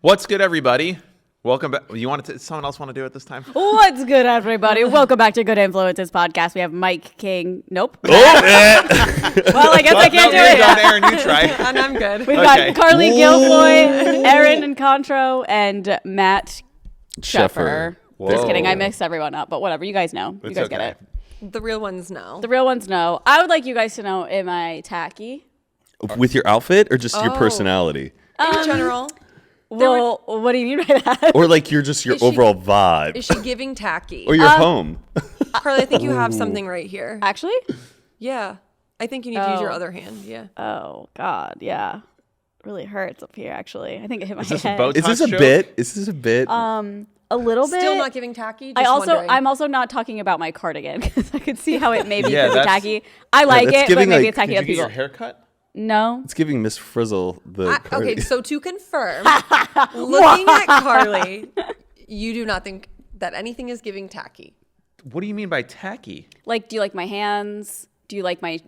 What's good, everybody? Welcome back. Someone else want to do it this time? What's good, everybody? Welcome back to Good Influences Podcast. We have Mike King. Nope. Oh, Well, I guess I can't do it. Done, Aaron, you try. And I'm good. We've got Carly Guilfoy, Aaron and Contro, and Matt Sheffer. Just kidding. I mixed everyone up, but whatever. You guys know. You guys get it. The real ones know. The real ones know. I would like you guys to know, am I tacky? With your outfit or just your personality? In general. Well, what do you mean by that? Or like you're just your overall vibe? Is she giving tacky? Or your home? Carly, I think you have something right here. Actually? Yeah. I think you need to use your other hand. Yeah. Oh, God. Yeah. Really hurts up here, actually. I think it hit my head. Is this a bit? Is this a bit? A little bit. Still not giving tacky? Just I'm also not talking about my cardigan because I could see how it may be Yeah, pretty tacky. I like it, but maybe it's tacky Did to you get people. your haircut? No. It's giving Miss Frizzle the okay, so to confirm, looking at Carly, you do not think that anything is giving tacky. What do you mean by tacky? Like, do you like my hands? Do you like my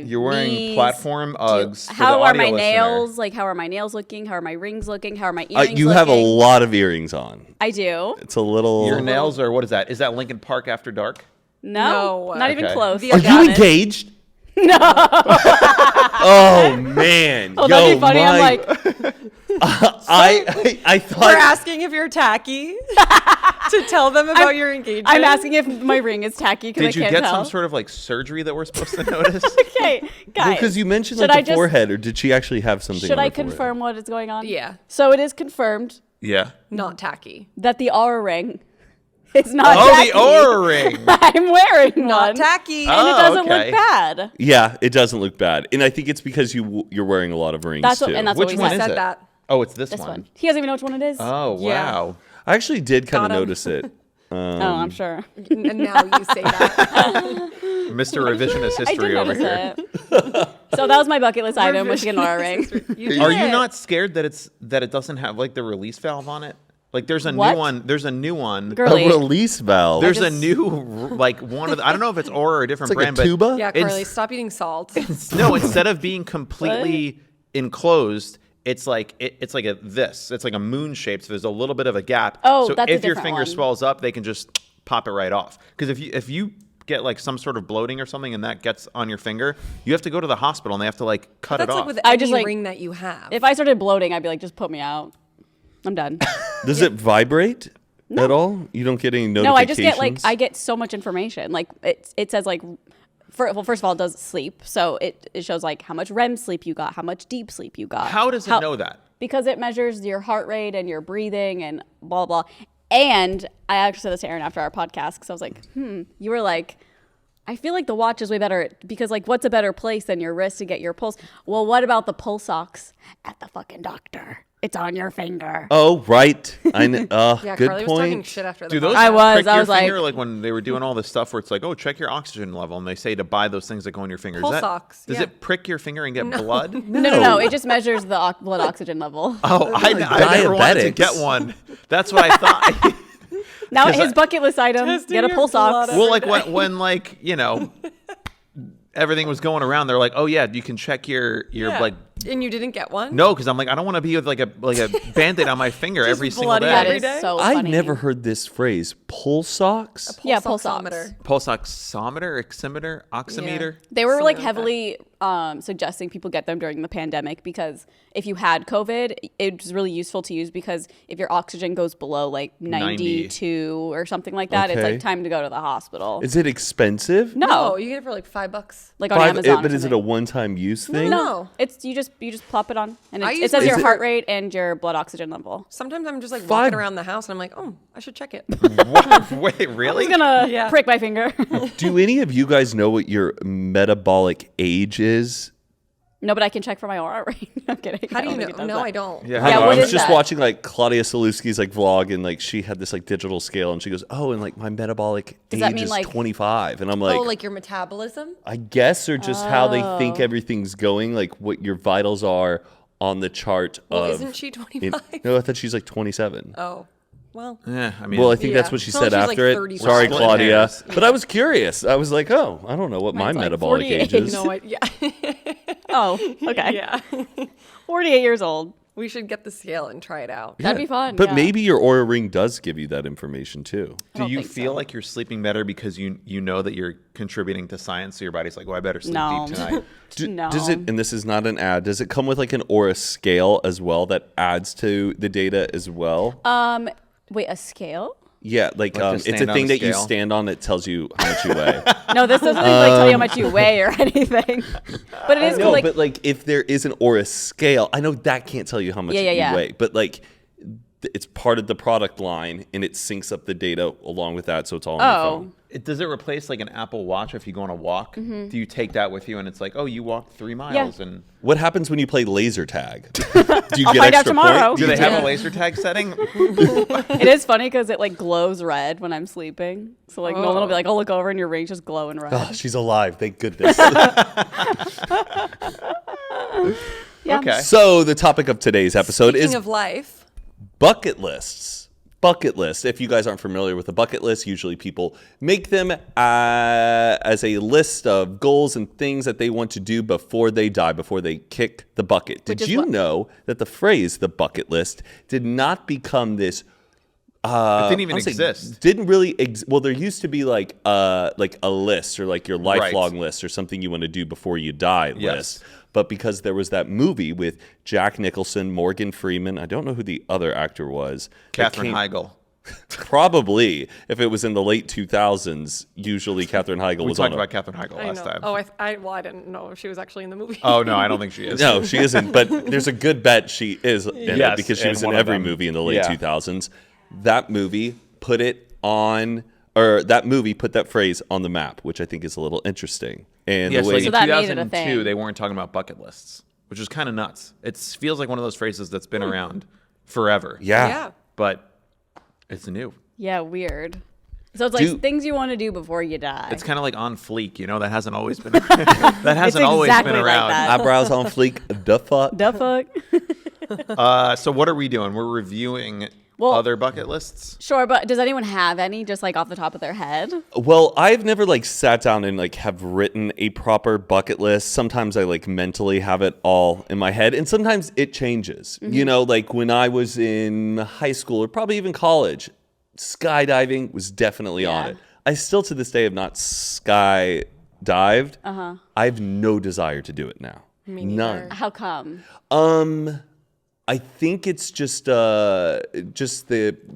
You're wearing knees? platform Uggs. How for the are audio my listener. nails? Like, how are my nails looking? How are my rings looking? How are my earrings you looking? have a lot of earrings on. I do. It's a little. Your nails are, what is that? Is that Lincoln Park After Dark? No. Not even Okay. close. Are you engaged? No. Oh man. Oh, Yo, that'd be funny. I'm like, I We're thought. asking if you're tacky to tell them about your engagement. I'm asking if my ring is tacky because I Did you can't get tell. some sort of like surgery that we're supposed to notice? Okay, guys. Because you mentioned should like I the just- forehead, or did she actually have something? Should on I her forehead? confirm what is going on? Yeah. So it is confirmed Yeah. Not tacky. that the aura ring is not Oh, tacky. the Aura ring. I'm wearing Not one. tacky. And Oh, it doesn't okay. look bad. Yeah, it doesn't look bad, and I think it's because you're wearing a lot of rings That's too. what, and that's Which what we one said. is said it? that. Oh, it's this This one. one. He doesn't even know which one it is. Oh, Yeah. wow. I actually did kind of Got him. notice it. Oh, I'm sure. And now you say that. Mr. Revisionist I did history over notice here. it. So that was my bucket list item, was to get an aura ring. Are you not scared that it doesn't have like the release valve on it? Like there's a What? new one. There's a new one. Girly. A release valve. There's a new like one of the, I don't know if it's Aura or a different It's like brand, a tuba. Yeah, It's- Carly, stop eating salt. no, instead of being completely enclosed, it's like it's like it's like a moon shape. So there's a little bit of a gap. Oh, so that's a if your different finger one. swells up, they can just pop it right off. Because if you get like some sort of bloating or something and that gets on your finger, you have to go to the hospital and they have to like cut That's it like off. with I any just, like- ring that you have. If I started bloating, I'd be like, just put me out. I'm done. Does it vibrate at all? You don't get any notifications? No, I just get I get so much information. Like it says like, first of all, it does sleep. So it shows like how much REM sleep you got, how much deep sleep you got. How does it know that? Because it measures your heart rate and your breathing and blah, blah. And I actually said this to Aaron after our podcast because I was like, you were like, I feel like the watch is way better because like what's a better place than your wrist to get your pulse? Well, what about the pulse ox at the fucking doctor? It's on your finger. Oh, right. I know. yeah, Good Carly was talking point. shit after Do the those I was- prick I your was like- finger like when they were doing all this stuff where it's like, oh, check your oxygen level, and they say to buy those things that go on your finger. Pulse ox, Does yeah. it prick your finger and get blood? No. It just measures the blood oxygen level. Oh, I never wanted to diabetics. get one. That's what I thought. Now 'Cause his bucket list item, Testing get a your pulse ox. blood. Well, like when like everything was going around, they're like, oh yeah, you can check your Yeah. like. And you didn't get one? No, because I'm like, I don't want to be with like a Band-Aid on my finger every single bloody day. That every is day? so I've funny. never heard this phrase. Pulse ox? Yeah, pulse ox. oximeter. Pulse oximeter, oximeter. They were like Something like that. heavily suggesting people get them during the pandemic because if you had COVID, it was really useful to use because if your oxygen goes below like 92 or something like that, it's Okay. like time to go to the hospital. Is it expensive? No, You get it for like $5. like on Amazon. But or is it a something. one-time use thing? No. It's you just plop it on and I it use says my- your Is it- heart rate and your blood oxygen level. Sometimes I'm just like Five- walking around the house and I'm like, oh, I should check it. What? Wait, really? I'm gonna Yeah. prick my finger. Do any of you guys know what your metabolic age is? No, but I can check for my aura rate. I'm kidding. How do you Nobody know? does No, that. I don't. Yeah, I Yeah, don't know, what I was is just that? watching like Claudia Saluski's like vlog, and like she had this like digital scale, and she goes, "Oh, and like my metabolic Does that age mean, is like- 25," and I'm like, Oh, like your metabolism? I guess, or just how they think Oh. everything's going, like what your vitals are on the chart Well, of. isn't she 25? No, I thought she's like 27. Oh, well. Yeah, I mean, Well, I think Yeah. that's what she As long said as she's, like, after it. 35. Sorry, Splitting Claudia. hairs. But I was curious. I was like, oh, I don't know what my Mine's like metabolic 48. age is. No, yeah. Oh, okay. yeah. 48 years old. We should get the scale and try it out. That'd be fun. But yeah. maybe your Aura ring does give you that information too. I Do don't you think feel so. like you're sleeping better because you know that you're contributing to science, so your body's like, well, I better sleep No. deep tonight? No. Does it, and this is not an ad, does it come with like an Aura scale as well that adds to the data as well? Wait, a scale? Yeah, like to it's a stand on thing a that you scale? stand on that tells you how much you weigh. No, this doesn't like tell you how much you weigh or anything. But it is No, cool. Like, but like if there is an Aura scale, I know that can't tell you how much Yeah. you weigh, but like it's part of the product line and it syncs up the data along with that, so it's all on your phone. Does it replace like an Apple Watch if you go on a walk? Do you take that with you and it's like, oh, you walked 3 miles? Yeah. And What happens when you play laser tag? Do you I'll get find out extra tomorrow. points? do they have Yeah. a laser tag setting? it is funny because it like glows red when I'm sleeping. So like Nolan will be Oh. like, I'll look over and your ring's just glowing red. Oh, she's alive, thank goodness. Yeah. Okay. So the topic of today's episode Speaking is of life, bucket lists. Bucket list. If you guys aren't familiar with a bucket list, usually people make them as a list of goals and things that they want to do before they die, before they kick the bucket. Did is you what- know that the phrase "the bucket list" did not become this? It didn't even I would say exist. Didn't really. Well, there used to be like a list or like your lifelong Right. list or something you want to do before you die Yes. list. But because there was that movie with Jack Nicholson, Morgan Freeman, I don't know who the other actor was. that Katherine came- Heigl. Probably, if it was in the late 2000s, usually Katherine Heigl We was talked on. about Katherine Heigl I last know. time. Oh, I didn't know if she was actually in the movie. Oh, no, I don't think she is. No, she isn't. But there's a good bet she is in it Yes, because she in was in one of every them. movie in the late Yeah. 2000s. That movie put it on, or that movie put that phrase on the map, which I think is a little interesting. And Yes, the way like So in that made it a 2002, thing. they weren't talking about bucket lists, which is kind of nuts. It feels like one of those phrases that's been around forever. yeah. But it's new. Yeah, weird. So it's like Do- things you want to do before you die. It's kind of like on fleek, you know. That hasn't always been. that hasn't always exactly been like around. that. Eyebrows on fleek. The fuck. the fuck? So what are we doing? We're reviewing Well- other bucket lists. Sure, but does anyone have any just like off the top of their head? Well, I've never like sat down and like have written a proper bucket list. Sometimes I like mentally have it all in my head, and sometimes it changes. You know, like when I was in high school or probably even college, skydiving was definitely on Yeah. it. I still to this day have not skydived. I have no desire to do it now. Me None. neither. How come? I think it's just the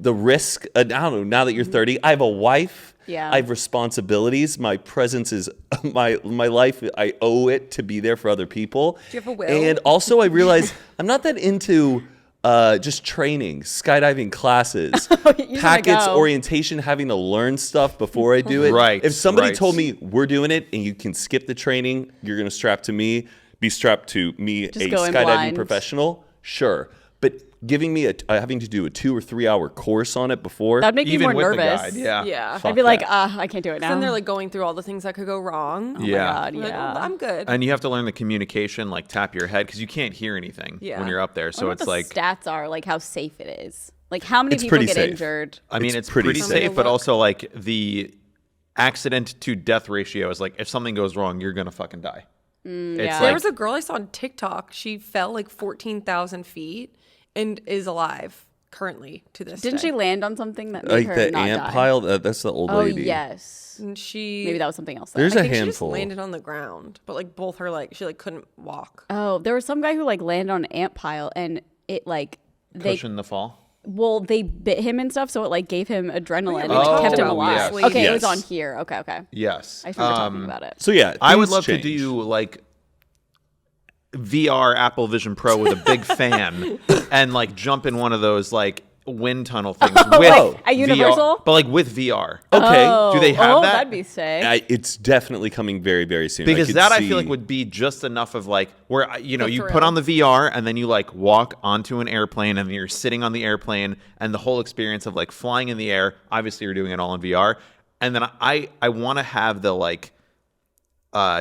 risk. I don't know. Now that you're 30, I have a wife. Yeah. I have responsibilities. My presence is my life. I owe it to be there for other people. Do you have a will? And also, I realize I'm not that into just training, skydiving classes, wanna packets, go. orientation, having to learn stuff before I do it. Right, If somebody right. told me we're doing it and you can skip the training, you're going to be strapped to me, Just a go in skydiving blind. professional. Sure. But giving me having to do a 2 or 3 hour course on it before. That'd make me Even more with nervous. the guide, yeah. Yeah. I'd be like, that. I can't do it now. Then they're like going through all the things that could go wrong. oh Yeah. my God, I'm like, yeah. "Oh, I'm good. And you have to learn the communication, like tap your head, because you can't hear anything Yeah. when you're up there. I So wonder it's what like, the stats are, like how safe it is. Like how many It's people pretty get safe. injured? I mean, It's it's pretty pretty safe. safe, but Look. also like the accident to death ratio is like if something goes wrong, you're gonna fucking die. It's yeah. There like was a girl I saw on TikTok. She fell like 14,000 feet and is alive currently to this Didn't day. she land on something that made like her the not ant die? pile. That's the old Oh lady. yes. And she Maybe that was something else. There's then. I a think she just handful. landed on the ground, but like both her like she like couldn't walk. Oh, there was some guy who like landed on an ant pile and it like they cushion the fall. they bit him and stuff, so it like gave him adrenaline and we like, talked kept him about alive. yes. Okay, it was Yes. on here. Okay. Yes. I remember talking about it. So yeah, I would things love change. to do like VR Apple Vision Pro with a big fan and like jump in one of those like wind tunnel things with like a VR, Universal? but like with VR. Okay. Do they have that? That'd be sick. It's definitely coming very, very soon. Because could that I see- feel like would be just enough of like where you know The you thrill. put on the VR and then you like walk onto an airplane and you're sitting on the airplane and the whole experience of like flying in the air. Obviously, you're doing it all in VR, and then I want to have the like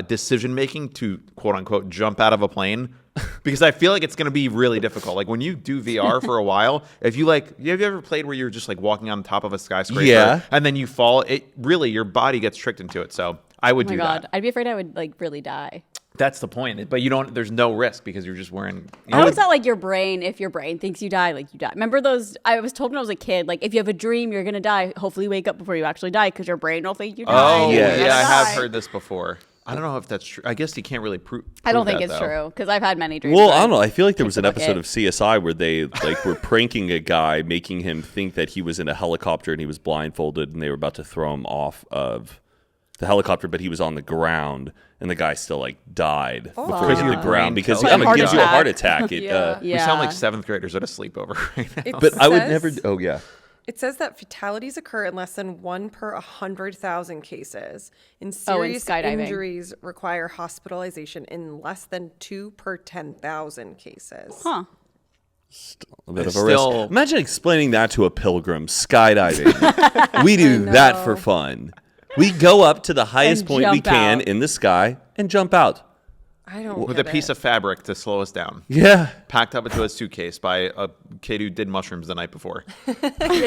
decision making to quote unquote jump out of a plane because I feel like it's going to be really difficult. Like when you do VR for a while, if you like, have you ever played where you're just like walking on top of a skyscraper Yeah. and then you fall? It really your body gets tricked into it. So I would Oh my do God, that. I'd be afraid I would like really die. That's the point. But there's no risk because you're just wearing. How is that like your brain? If your brain thinks you die, like you die. Remember those? I was told when I was a kid, like if you have a dream, you're gonna die. Hopefully, wake up before you actually die because your brain will think you die. Oh, yeah. yeah, I have Die. heard this before. I don't know if that's true. I guess you can't really prove. I don't think that, it's though. true because I've had many dreams. Well, where I don't know. I feel like there was an think episode about of CSI where they like were pranking a guy, making him think that he was in a helicopter and he was blindfolded, and they were about to throw him off of the helicopter, but he was on the ground, and the guy still like died before he hit the Your ground brain because tells you. it gives you a heart Attack. attack. Yeah. We sound like 7th graders at a sleepover right now. But I would never. Oh yeah. It says that fatalities occur in less than 1 per 100,000 cases, and Oh, in serious skydiving. injuries require hospitalization in less than 2 per 10,000 cases. Huh. A bit of a Still- risk. Imagine explaining that to a pilgrim skydiving. We do that for fun. We go up to the highest And point we jump can out. in the sky and jump out. I don't With a get piece it. of fabric to slow us down. Yeah. Packed up into a suitcase by a kid who did mushrooms the night before.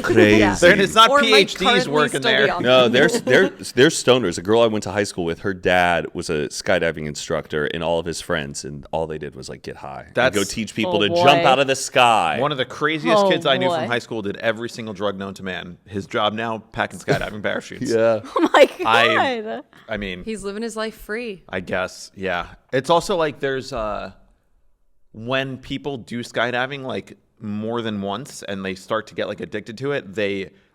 Crazy. And it's not Or might PhDs currently working still be there. on. No, there's stoners. A girl I went to high school with, her dad was a skydiving instructor, and all of his friends, and all they did was like get high. And That's- go teach people Oh, to boy. jump out of the sky. One of the craziest Oh, kids I knew boy. from high school did every single drug known to man. His job now, packing skydiving parachutes. yeah. Oh my god. I mean, He's living his life free. I guess, yeah. It's also like there's when people do skydiving like more than once and they start to get like addicted to it,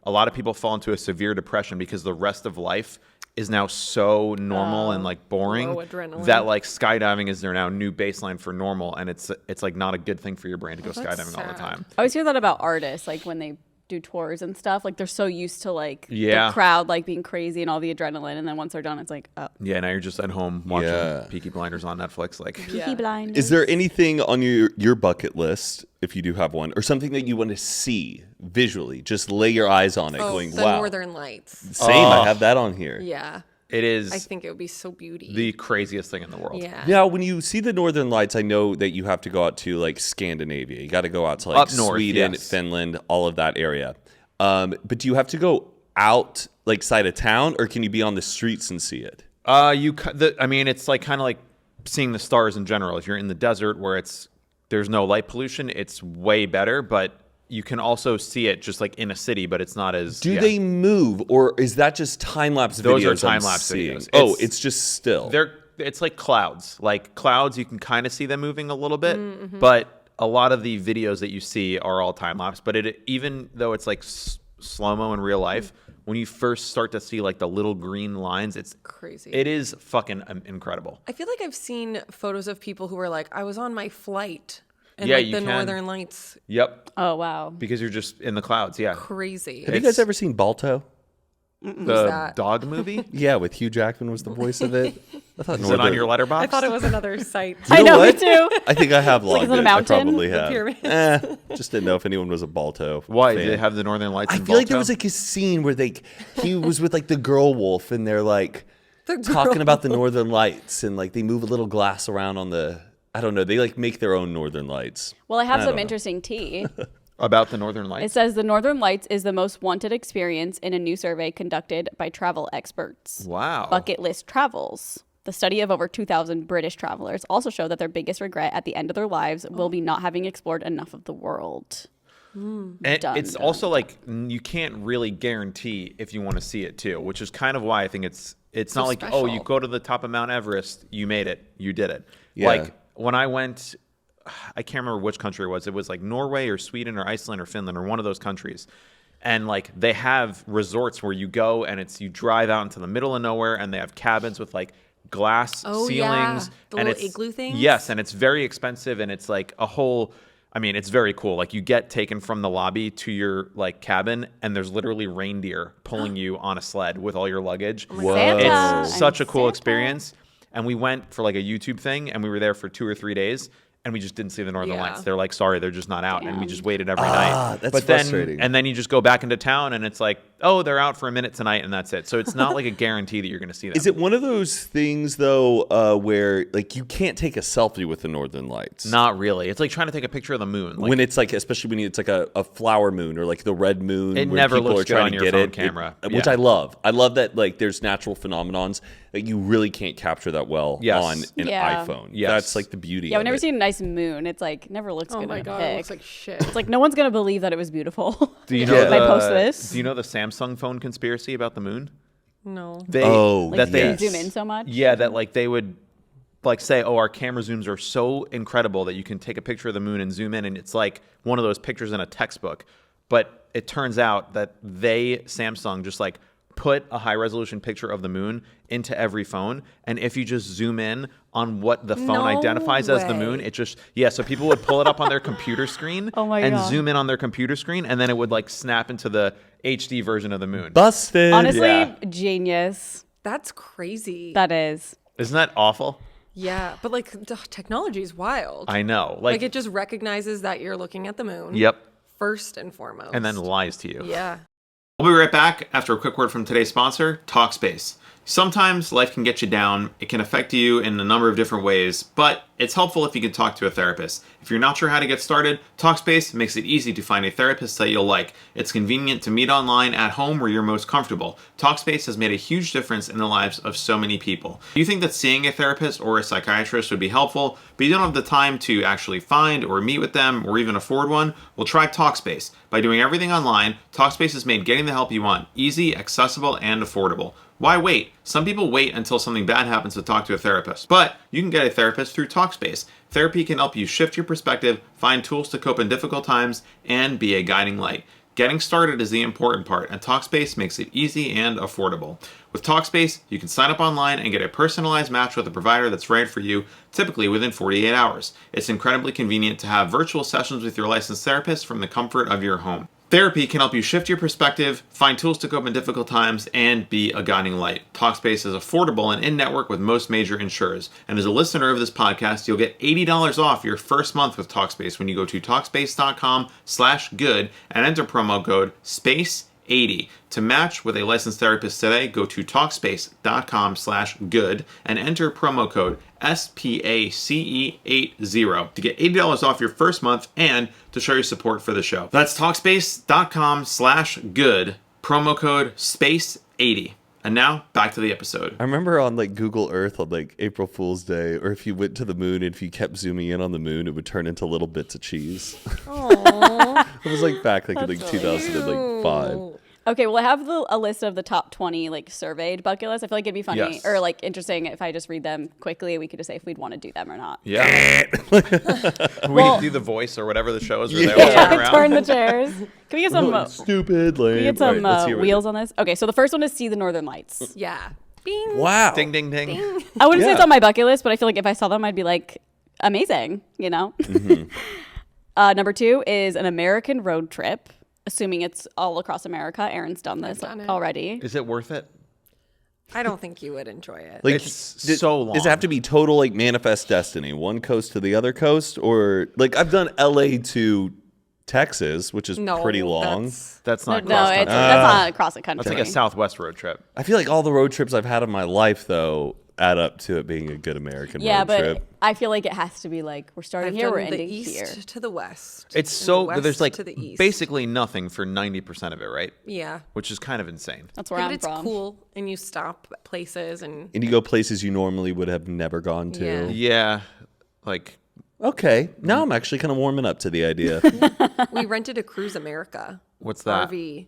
a lot of people fall into a severe depression because the rest of life is now so normal and like boring low adrenaline. that like skydiving is their now new baseline for normal, and it's like not a good thing for your brain to go that's skydiving all the sad. time. I always hear that about artists, like when they do tours and stuff. Like they're so used to like Yeah. the crowd like being crazy and all the adrenaline, and then once they're done, it's like, oh, Yeah, now you're just at home watching Yeah. Peaky Blinders on Netflix. Like, Peaky Blinders. Is there anything on your bucket list, if you do have one, or something that you want to see visually? Just lay your eyes on it, going, the wow. Northern Lights. Same, I have that on here. Yeah. it is I think it would be so beauty. the craziest thing in the world. yeah. Now, when you see the Northern Lights, I know that you have to go out to like Scandinavia. You got to go out to like Up north, Sweden, yes. Finland, all of that area. But do you have to go out like side of town, or can you be on the streets and see it? I mean, it's like kind of like seeing the stars in general. If you're in the desert where there's no light pollution, it's way better. But you can also see it just like in a city, but it's not as. Do they move, or is that just time lapse videos? Those are I'm time-lapse seeing? videos. Oh, it's just still. It's like clouds. Like clouds, you can kind of see them moving a little bit, but a lot of the videos that you see are all time lapse. But even though it's like slow mo in real life, when you first start to see like the little green lines, it's Crazy. It is fucking incredible. I feel like I've seen photos of people who were like, I was on my flight and Yeah, like you the can. Northern Lights. Yep, Oh wow. because you're just in the clouds. Yeah, Crazy. have you guys ever seen Balto? the that? dog movie. Yeah, with Hugh Jackman was the voice of it. I thought Is it on your letterbox? I thought it was another site. I know, me what? too. I think I have logged is it a it. I mountain? probably The have. pyramids. Just didn't know if anyone was a Balto. Why fan. did they have the Northern Lights? I in feel like there Balto? was like a scene where he was with like the girl wolf, and they're like The talking girl about the Northern Lights, and like they move a little glass around on the. I don't know. They like make their own Northern Lights. Well, I have I some don't know. interesting tea. about the Northern It Lights. says the Northern Lights is the most wanted experience in a new survey conducted by travel experts. Wow. Bucket List Travels. The study of over 2,000 British travelers also showed that their biggest regret at the end of their lives will be not having explored enough of the world. And Dun, it's dun, also like you can't really guarantee if you want to see it too, which is kind of why I think it's not like, oh, you special. go to the top of Mount Everest, you made it, you did it. Yeah. Like when I went, I can't remember which country it was. It was like Norway or Sweden or Iceland or Finland or one of those countries. And like they have resorts where you go and you drive out into the middle of nowhere, and they have cabins with like glass Oh, ceilings yeah. The and little it's igloo things? Yes, and it's very expensive, and it's like a whole. I mean, it's very cool. Like you get taken from the lobby to your like cabin, and there's literally reindeer pulling you on a sled with all your luggage. Whoa. Santa It's such a and cool Santa. experience. And we went for like a YouTube thing, and we were there for 2 or 3 days, and we just didn't see the Northern Yeah. Lights. They're like, sorry, they're just not out, and we Damn. just waited every night. that's but then, frustrating. And then you just go back into town, and it's like, oh, they're out for a minute tonight and that's it. So it's not like a guarantee that you're going to see them. Is it one of those things though, where like you can't take a selfie with the Northern Lights? Not really. It's like trying to take a picture of the moon. Like, When it's like, especially when it's like a flower moon or like the red moon, It where never people looks are good trying on to your get phone it, camera. which Yeah. I love. I love that like there's natural phenomenons that you really can't capture that well Yes. on an Yeah. iPhone. Yes. That's like the beauty. Yeah, I've of never it. seen a nice moon. It's like never looks Oh good my in a god, pic. it looks like shit. It's like no one's gonna believe that it was beautiful. Do you know Yeah. If I post this. Do you know the Samsung phone conspiracy about the moon? No. They, Oh, Like that they you zoom in so much. Yeah, that like they would like say, oh, our camera zooms are so incredible that you can take a picture of the moon and zoom in, and it's like one of those pictures in a textbook. But it turns out that Samsung, just like put a high resolution picture of the moon into every phone, and if you just zoom in on what the phone No identifies as the moon, way. it just so people would pull it up on their computer screen Oh my and God. zoom in on their computer screen, and then it would like snap into the HD version of the moon. Busted. Honestly, Yeah. genius. That's crazy. That is. Isn't that awful? Yeah, but like technology is wild. I know. Like it just recognizes that you're looking at the moon. Yep. First and foremost. And then lies to you. Yeah. We'll be right back after a quick word from today's sponsor, Talkspace. Sometimes life can get you down. It can affect you in a number of different ways, but it's helpful if you can talk to a therapist. If you're not sure how to get started, Talkspace makes it easy to find a therapist that you'll like. It's convenient to meet online at home where you're most comfortable. Talkspace has made a huge difference in the lives of so many people. You think that seeing a therapist or a psychiatrist would be helpful, but you don't have the time to actually find or meet with them or even afford one? Well, try Talkspace. By doing everything online, Talkspace has made getting the help you want easy, accessible, and affordable. Why wait? Some people wait until something bad happens to talk to a therapist, but you can get a therapist through Talkspace. Therapy can help you shift your perspective, find tools to cope in difficult times, and be a guiding light. Getting started is the important part, and Talkspace makes it easy and affordable. With Talkspace, you can sign up online and get a personalized match with a provider that's right for you, typically within 48 hours. It's incredibly convenient to have virtual sessions with your licensed therapist from the comfort of your home. Therapy can help you shift your perspective, find tools to cope in difficult times, and be a guiding light. Talkspace is affordable and in-network with most major insurers. And as a listener of this podcast, you'll get $80 off your first month with Talkspace when you go to Talkspace.com/good and enter promo code SPACE80. To match with a licensed therapist today, go to Talkspace.com/good and enter promo code SPACE80 to get $80 off your first month and to show your support for the show. That's Talkspace.com/good, promo code SPACE80. And now, back to the episode. I remember on like Google Earth on like April Fool's Day, or if you went to the moon and if you kept zooming in on the moon, it would turn into little bits of cheese. Aww. It was like back like in like 2005. Okay, well, I have a list of the top 20 like surveyed bucket lists. I feel like it'd be funny Yes. or like interesting if I just read them quickly. We could just say if we'd want to do them or not. Yeah. we do the voice or whatever the show is where they all Yeah, turn around. turn the chairs. Can we get some? Stupid, lame. Can we get some Right, let's hear it. wheels on this? Okay, so the first one is see the Northern Lights. Yeah. Bing. Wow. Ding, ding, ding. I wouldn't say it's Yeah. on my bucket list, but I feel like if I saw them, I'd be like, amazing, you know? Mm-hmm. Number 2 is an American road trip, assuming it's all across America. Aaron's done this done it. already. Is it worth it? I don't think you would enjoy it. Like, It's so long. Does it have to be total like manifest destiny, one coast to the other coast, or like I've done LA to Texas, which is no, pretty long. That's No, not no, cross it's, country. that's not across the country. That's like a Southwest road trip. I feel like all the road trips I've had in my life though add up to it being a good American Yeah, road but trip. I feel like it has to be like we're starting I've here, we're done the ending east here. to the west. It's and the so west there's like to the east. basically nothing for 90% of it, right? Yeah. Which is kind of insane. That's where But I'm it's from. cool, and you stop at places, and And you go places you normally would have never gone to. Yeah. Yeah, like Okay, now I'm actually kind of warming up to the idea. we rented a Cruise America. What's that? RV.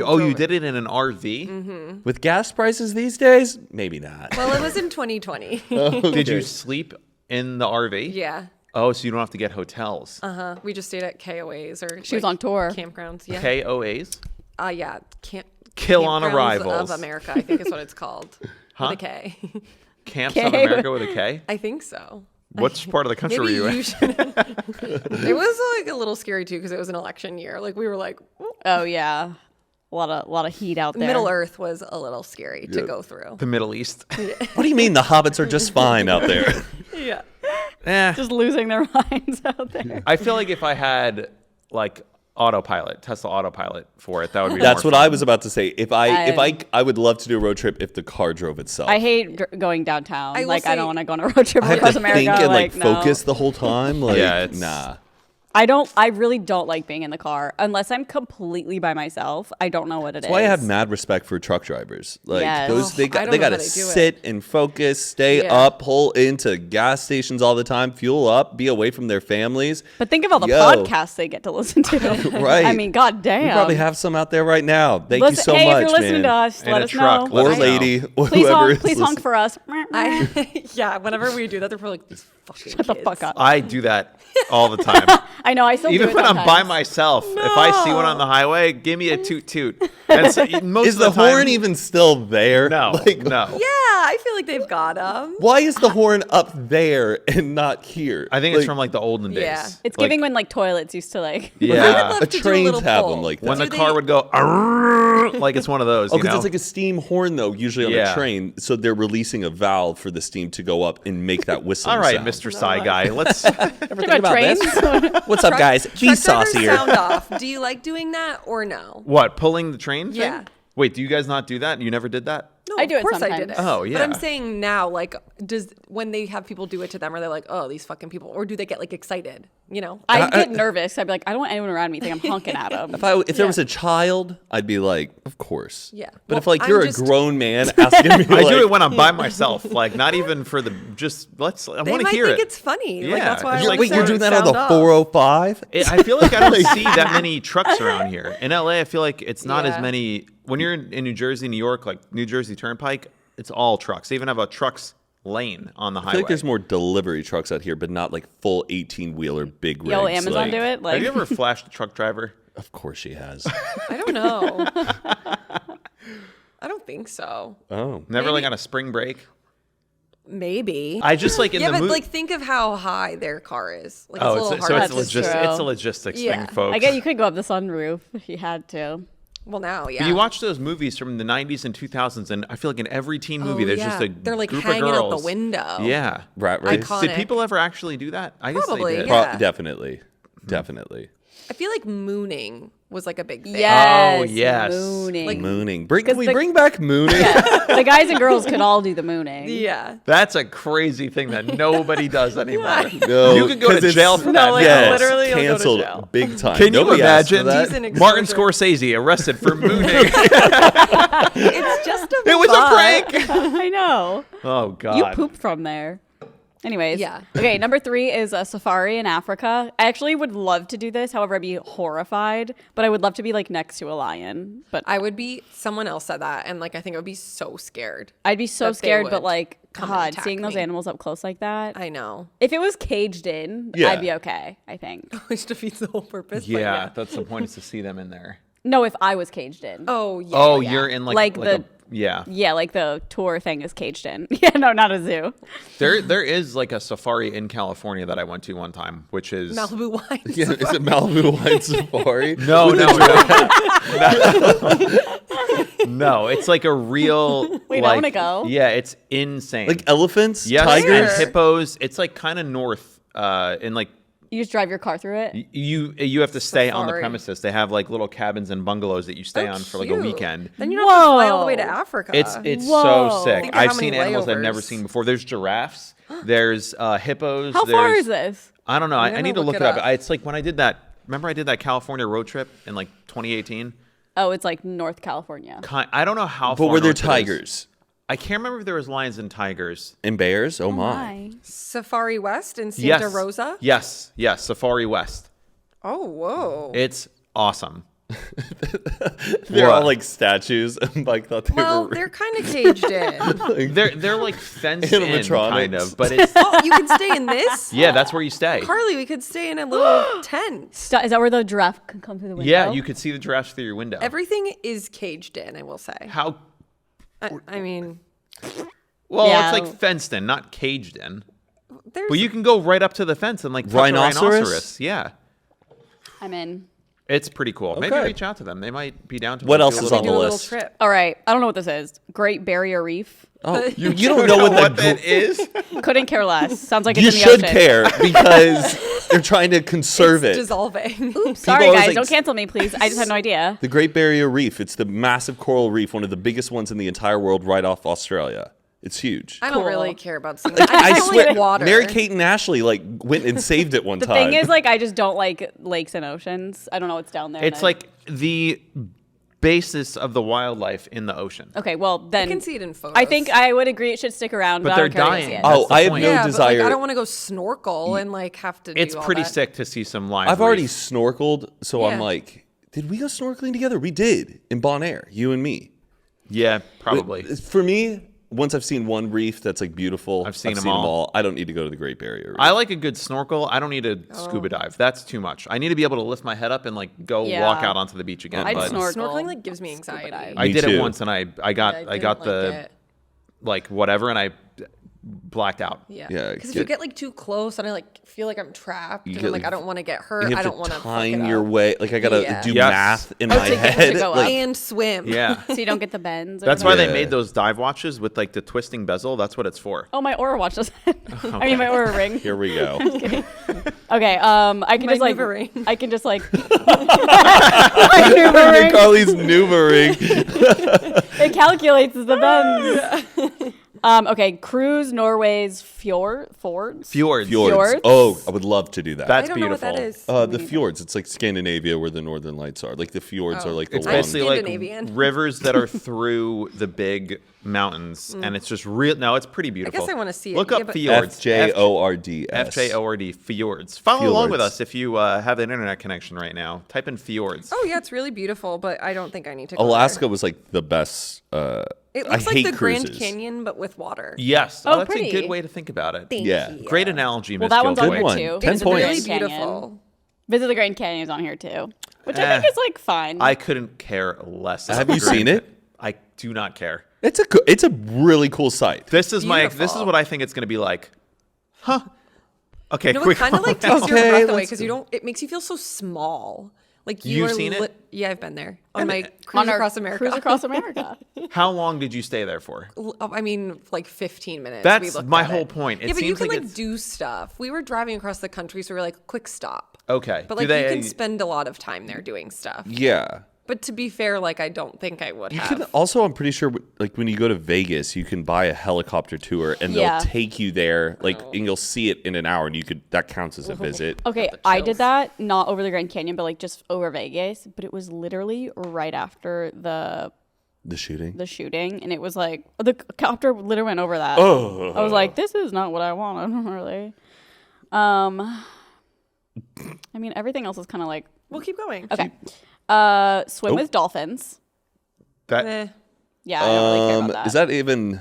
oh, you did it in an RV? Mm-hmm. With gas prices these days, maybe not. Well, it was in 2020. Did you sleep in the RV? Yeah. Oh, so you don't have to get hotels. We just stayed at KOAs or She was on tour. campgrounds. Yeah. KOAs? Yeah. Kill on Campgrounds Arrivals. Of America, I think is what it's called. Huh? With a K. Camps K- of America with a K? I think so. Which part of the country were Maybe you in? you should. It was like a little scary too because it was an election year. Like we were like, "Ooh." Oh yeah, a lot of heat out there. Middle Earth was a little scary to go through. The Middle East. What do you mean the hobbits are just fine out there? Yeah. Eh. just losing their minds out there. I feel like if I had like Tesla autopilot for it. That would be. That's more what fun. I was about to say. If I would love to do a road trip if the car drove itself. I hate going downtown. I will Like, I say- don't want to go on a road trip I have across to America. think and like no. focus the whole time. Like, Yeah, it's- nah. I really don't like being in the car unless I'm completely by myself. I don't know what it is. That's why I have mad respect for truck drivers. Like Yes. those, they I got don't they know got to how they do it. sit and focus, stay Yeah. up, pull into gas stations all the time, fuel up, be away from their families. But think of all the Yo. podcasts they get to listen to. Right. I mean, god damn. We probably have some out there right now. Thank you Listen, so hey, much, if you're listening man. to us, In let a us truck, know. let Or us know. lady, or Please whoever honk, is please honk listening. for us. Yeah, whenever we do that, they're probably like, these fucking Shut the fuck up. I do that all the time. I know. I still Even do it when I'm by sometimes. myself, if I see one on the highway, give me a toot toot. And so, most Is of the the horn time, even still there? No, Like, no. Yeah, I feel like they've got them. Why is the horn up there and not here? I think it's from like the olden days. Yeah. It's Like, giving when like toilets used to like. Yeah. love a to do a trains little have poll. them like that. When the Do car they- would go, "Arrrr," like it's one of those. Oh, you because know? it's like a steam horn, though, usually on Yeah. a train. So they're releasing a valve for the steam to go up and make that whistle. All right, sound. Mr. Psy guy. Let's. Ever Talk think about about trains. this? What's up, guys? Be Truck drivers saucier. sound off. Do you like doing that or no? What, pulling the train thing? Yeah. Wait, do you guys not do that? You never did that? No, I do of it course I did sometimes. it. Oh, yeah. But I'm saying now, like, when they have people do it to them, are they like, oh, these fucking people, or do they get like excited? You know? I get nervous. I'd be like, I don't want anyone around me think I'm honking at them. If there was a child, I'd be like, of course. Yeah. But Well, if like I'm you're just- a grown man asking me, I like, do it when I'm by myself. Like, not even for the. Just let's. I They want to might hear think it. it's funny. Yeah. Like that's why. You're I like, like wait, you're doing that on the sound off. 405? I feel like I don't see that many trucks around here. In LA, I feel like it's not as Yeah. many. When you're in New Jersey, New York, like New Jersey Turnpike, it's all trucks. They even have a trucks lane on the I highway. feel like there's more delivery trucks out here, but not like full 18-wheeler big rigs. Yo, Amazon like, do it. Like, Have you ever flashed a truck driver? Of course she has. I don't know. I don't think so. Oh. Never like Maybe. on a spring break. Maybe. I just like in yeah, the but movie. like think of how high their car is. Like, Oh, it's a little it's so hard. it's That's logis- true. it's a logistics Yeah. thing, folks. I get you could go up the sunroof if you had to. Well, now, yeah. But you watch those movies from the 90s and 2000s, and I feel like in every teen movie, there's just a They're like group hanging of out girls. the window. Yeah. Rat race? Iconic. Did people ever actually do that? I guess Probably, they did. yeah. Definitely. Definitely. I feel like mooning was like a big thing. Yes. Oh, yes. Mooning. Like- Mooning. 'Cause Can we the- bring back mooning? The guys and girls could all do the mooning. Yeah. That's a crazy thing that nobody does anymore. No, You could go 'cause to it's- jail for No, that. like, now. literally, you'll go to canceled jail. big time. Can you Nobody asked for imagine that. Decent Martin exposure. Scorsese arrested for mooning? It's just a It was a vibe. prank. I know. Oh God. You pooped from there. Anyways. Yeah. Okay, number 3 is a safari in Africa. I actually would love to do this. However, I'd be horrified. But I would love to be like next to a lion. But I would be, someone else said that, and like I think I would be so scared. I'd be so that they scared. But would like, come and God, attack seeing those me. animals up close like that. I know. If it was caged in, Yeah. I'd be okay, I think. Which defeats the whole purpose. but Yeah, that's the point, is to see them in there. No, if I was caged in. Oh, yeah. Oh, yeah. you're in like Like a, the- yeah. Yeah, like the tour thing is caged in. Yeah, no, not a zoo. There is like a safari in California that I went to one time, which is Malibu wine. Yeah, is it Malibu Wine Safari? no, no. It's like a real. Wait, I like, wanna go. Yeah, it's insane. Like elephants? yes, Tigers? and hippos. It's like kind of north, in like You just drive your car through it. you have to stay on the Safari. premises. They have like little cabins and bungalows that you stay on for like a Cute. weekend. Then you don't have to fly all the way to Whoa. Africa. It's so Whoa. sick. Think of I've how many seen animals I've never layovers. seen before. There's giraffes. There's hippos. How far there's- is this? I don't know. I gonna need to look look it it up. up. It's like when I did that. Remember, I did that California road trip in like 2018. Oh, it's like North California. I don't know how. But far were there north it is. tigers? I can't remember if there was lions and tigers. And bears? Oh, my. Hi. Safari West in Santa Yes. Rosa. Yes. Safari West. Oh, whoa. It's awesome. They're What? all like statues. Mike thought they Well, were. they're kind of caged in. They're like fenced in, Animatronics. kind of, but it's Oh, you can stay in this? yeah. That's where you stay. Carly, we could stay in a little tent. Is that where the giraffe can come through the window? Yeah, you could see the giraffes through your window. Everything is caged in, I will say. How? I mean, Well, Yeah. it's like fenced in, not caged in. there's But you can go right up to the fence and like touch a Rhinoceros? rhinoceros. Yeah. I'm in. It's pretty cool. Maybe Okay. reach out to them. They might be down to What do else a is little- on Do the a little list? trip. All right. I don't know what this is. Great Barrier Reef. Oh, you don't know what that is? Couldn't care less. Sounds like it's You in the should ocean. care because they're trying to conserve It's it. dissolving. Sorry, always guys. like- Don't cancel me, please. I just had no idea. The Great Barrier Reef. It's the massive coral reef, one of the biggest ones in the entire world, right off Australia. It's huge. I don't Cool. really care about seeing that. I just swear, like water. Mary Kate and Ashley went and saved it one The time. thing is, like, I just don't like lakes and oceans. I don't know what's down there. It's and I- like the basis of the wildlife in the ocean. Okay, well, then. I can see it in photos. I think I would agree it should stick around, But but, I they're don't care to dying. see it. Oh, That's the I have point. no yeah, desire. but like, I don't want to go snorkel and like have to. It's do all pretty that. sick to see some live I've already reef. snorkeled, so I'm Yeah. like, did we go snorkeling together? We did in Bon Air, you and me. Yeah, probably. For me, once I've seen one reef that's like beautiful, I've seen them all. I don't need to go to the Great Barrier Reef. I like a good snorkel. I don't need to Oh. scuba dive. That's too much. I need to be able to lift my head up and like go Yeah. walk out onto the beach again. I'd but snorkel. Snorkeling like gives me Scuba anxiety. dive. I Me did too. it once and I got Yeah, I got didn't the like it. like whatever and I blacked out. Yeah. Yeah, Because if you get like too close and I like feel like I'm trapped and get, I'm like, like, I don't want to get you hurt. have I don't to want to time your way. Like I gotta Yeah. do Yes. math in Oh, my to get head. to go up. Like, and swim. Yeah. So you don't get the bends. Or That's why whatever. they Yeah. made those dive watches with like the twisting bezel. That's what it's for. Oh, my Aura watch does that. I mean, my Aura ring. here we go. Okay, I can My just like, Nuva ring. I can just like, my Nuva ring. Carly's Nuva ring. It calculates the bends. Okay, cruise Norway's fjords. Fjords. Fjords? Oh, I would love to do that. That's I don't know beautiful. what that is. The fjords. It's like Scandinavia where the northern lights are. Like the fjords are like the It's long. basically like Scandinavian. rivers that are through the big mountains, and it's just real. No, it's pretty beautiful. I wanna see it. Look Yeah, up but- fjords. FJORDS. FJORD fjords. Follow along with Fjords. us if you have an internet connection right now. Type in fjords. Oh yeah, it's really beautiful, but I don't think I need to. Go Alaska was like the best. It I looks like hate the Grand cruises. Canyon, but with water. Yes. Oh, that's pretty. a good way to think about it. Thank Yeah. you. Great analogy, Well, Miss that one's on Gilderoy. here one. too. 10 It's points. really Grand Canyon. beautiful. Visit the Grand Canyon's on here too, which I Eh. think is like fine. I couldn't care less. Have you seen it? I do not care. It's a really cool site. This is this is Beautiful. what I think it's going to be like. Huh. Okay, You know, quick. it kind of like takes your Okay, breath away let's because you don't. It makes you feel so small. Like you You've are seen it? Yeah, I've been there on my on cruise our across America. Cruise across America. How long did you stay there for? I mean, like 15 minutes. That's we looked my at whole it. point. It Yeah, but you seems can like like it's- do stuff. We were driving across the country, so we were like, quick stop. Okay. But Do like they- you can spend a lot of time there doing stuff. Yeah. But to be fair, like I don't think I would You have. can also, I'm pretty sure, like when you go to Vegas, you can buy a helicopter tour and Yeah. they'll take you there, like, and you'll see it in an hour, and that counts as a visit. Okay, I did that not over the Grand Canyon, but like just over Vegas. But it was literally right after the The shooting. shooting, and it was like the copter literally went over that. Oh. I was like, this is not what I wanted, really. I mean, everything else is kind of like We'll keep going. okay. Swim Oh. with dolphins. that Eh. Yeah, I don't really care about that. Is that even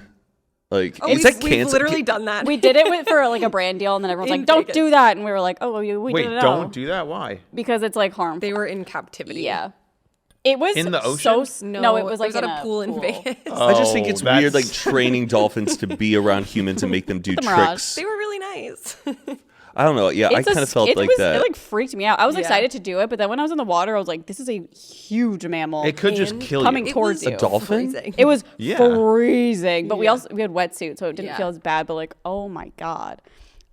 like? Oh, is we've, that we've canceled? literally done that. We did it for like a brand deal, and then everyone's In like, "Don't Vegas. do that," and we were like, "Oh, we wait, did it don't out." do that. Why? because it's like harmful. They were in captivity. Yeah, it was In the So, ocean? no, it was like at in a pool in Vegas. I just think Oh, it's weird, that's- like training dolphins to be around humans and make them do The mirage. tricks. They were really nice. I don't know. Yeah, I kind of felt like that. It like freaked me out. I was Yeah. excited to do it, but then when I was in the water, I was like, "This is a huge mammal." It could just And kill coming you. towards was you. A dolphin? freezing. It was Yeah. freezing, but we Yeah. had wetsuits, so it didn't Yeah. feel as bad. But like, oh my god,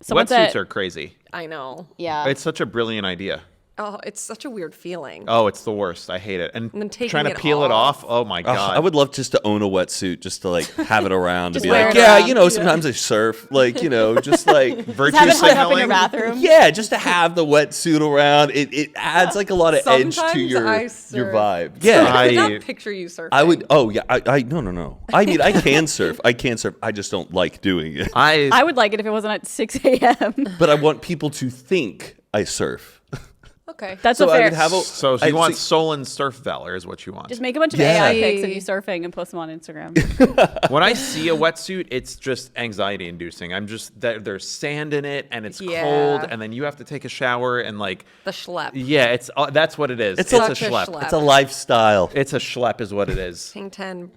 someone Wetsuits said, are crazy. I know. yeah, It's such a brilliant idea. Oh, it's such a weird feeling. Oh, it's the worst. I hate it. And then taking trying to it peel it off. off. Oh my Ugh, god. I would love just to own a wetsuit, just to like have it around, to Just be wear like, it yeah, around. you know, sometimes I surf, like, you know, just like virtue have it hung up in your signaling. bathroom. yeah, just to have the wetsuit around. It adds like a lot of edge to Sometimes your I your surf. vibe. Yeah, I could I- not picture you surfing. I would. Oh yeah, I no. I mean, I can surf. I can surf. I just don't like doing it. I would like it if it wasn't at 6 a.m. But I want people to think I surf. Okay. That's So a I fair. would have a. So I'd you want see- Solon Surf Valor is what you want. Just make a bunch of Yeah. AI pics of you surfing and post them on Instagram. When I see a wetsuit, it's just anxiety inducing. I'm just there's sand in it and it's Yeah. cold, and then you have to take a shower and like The schlep. yeah, it's that's what it is. It's It's, such a a schlep. schlep. It's a lifestyle. It's a schlep, is what it is. Ping 10.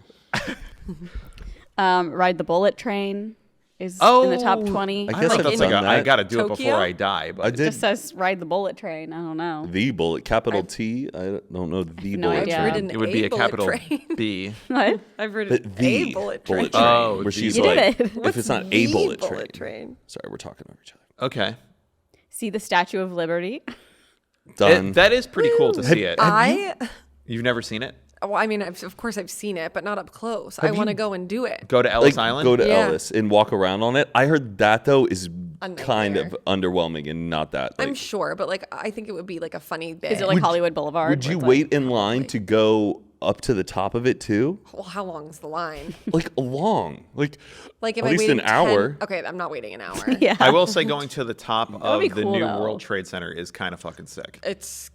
Ride the bullet train. is in the top 20. I guess Like I've That's like done I that. got to do it Tokyo? before I die. But I It did just says ride the bullet train. I don't know. the bullet, capital T. I don't know the no bullet idea. I've train. ridden it would be a bullet capital train. B. What? I've ridden But the a bullet train. Oh, where the she's You like, did it. if it's not a The bullet, bullet train. Sorry, we're talking over each other. Okay. See the Statue of Liberty? Done. That is pretty cool to see it. You've never seen it? Well, I mean, of course I've seen it, but not up close. I want to go and do it. Go to Ellis Island? Go to Yeah. Ellis and walk around on it. I heard that though is kind nightmare. of underwhelming and not that. Like, I'm sure, but like I think it would be like a funny bit. Is it like Hollywood Boulevard? would you where it's wait in line to go up to the top of it too? Well, how long is the line? Like long, like Like, am at I least waiting an hour. Okay, I'm not waiting an hour. like- yeah. I will say going to the top of be the cool, new though. World Trade Center is kind of fucking sick. It's.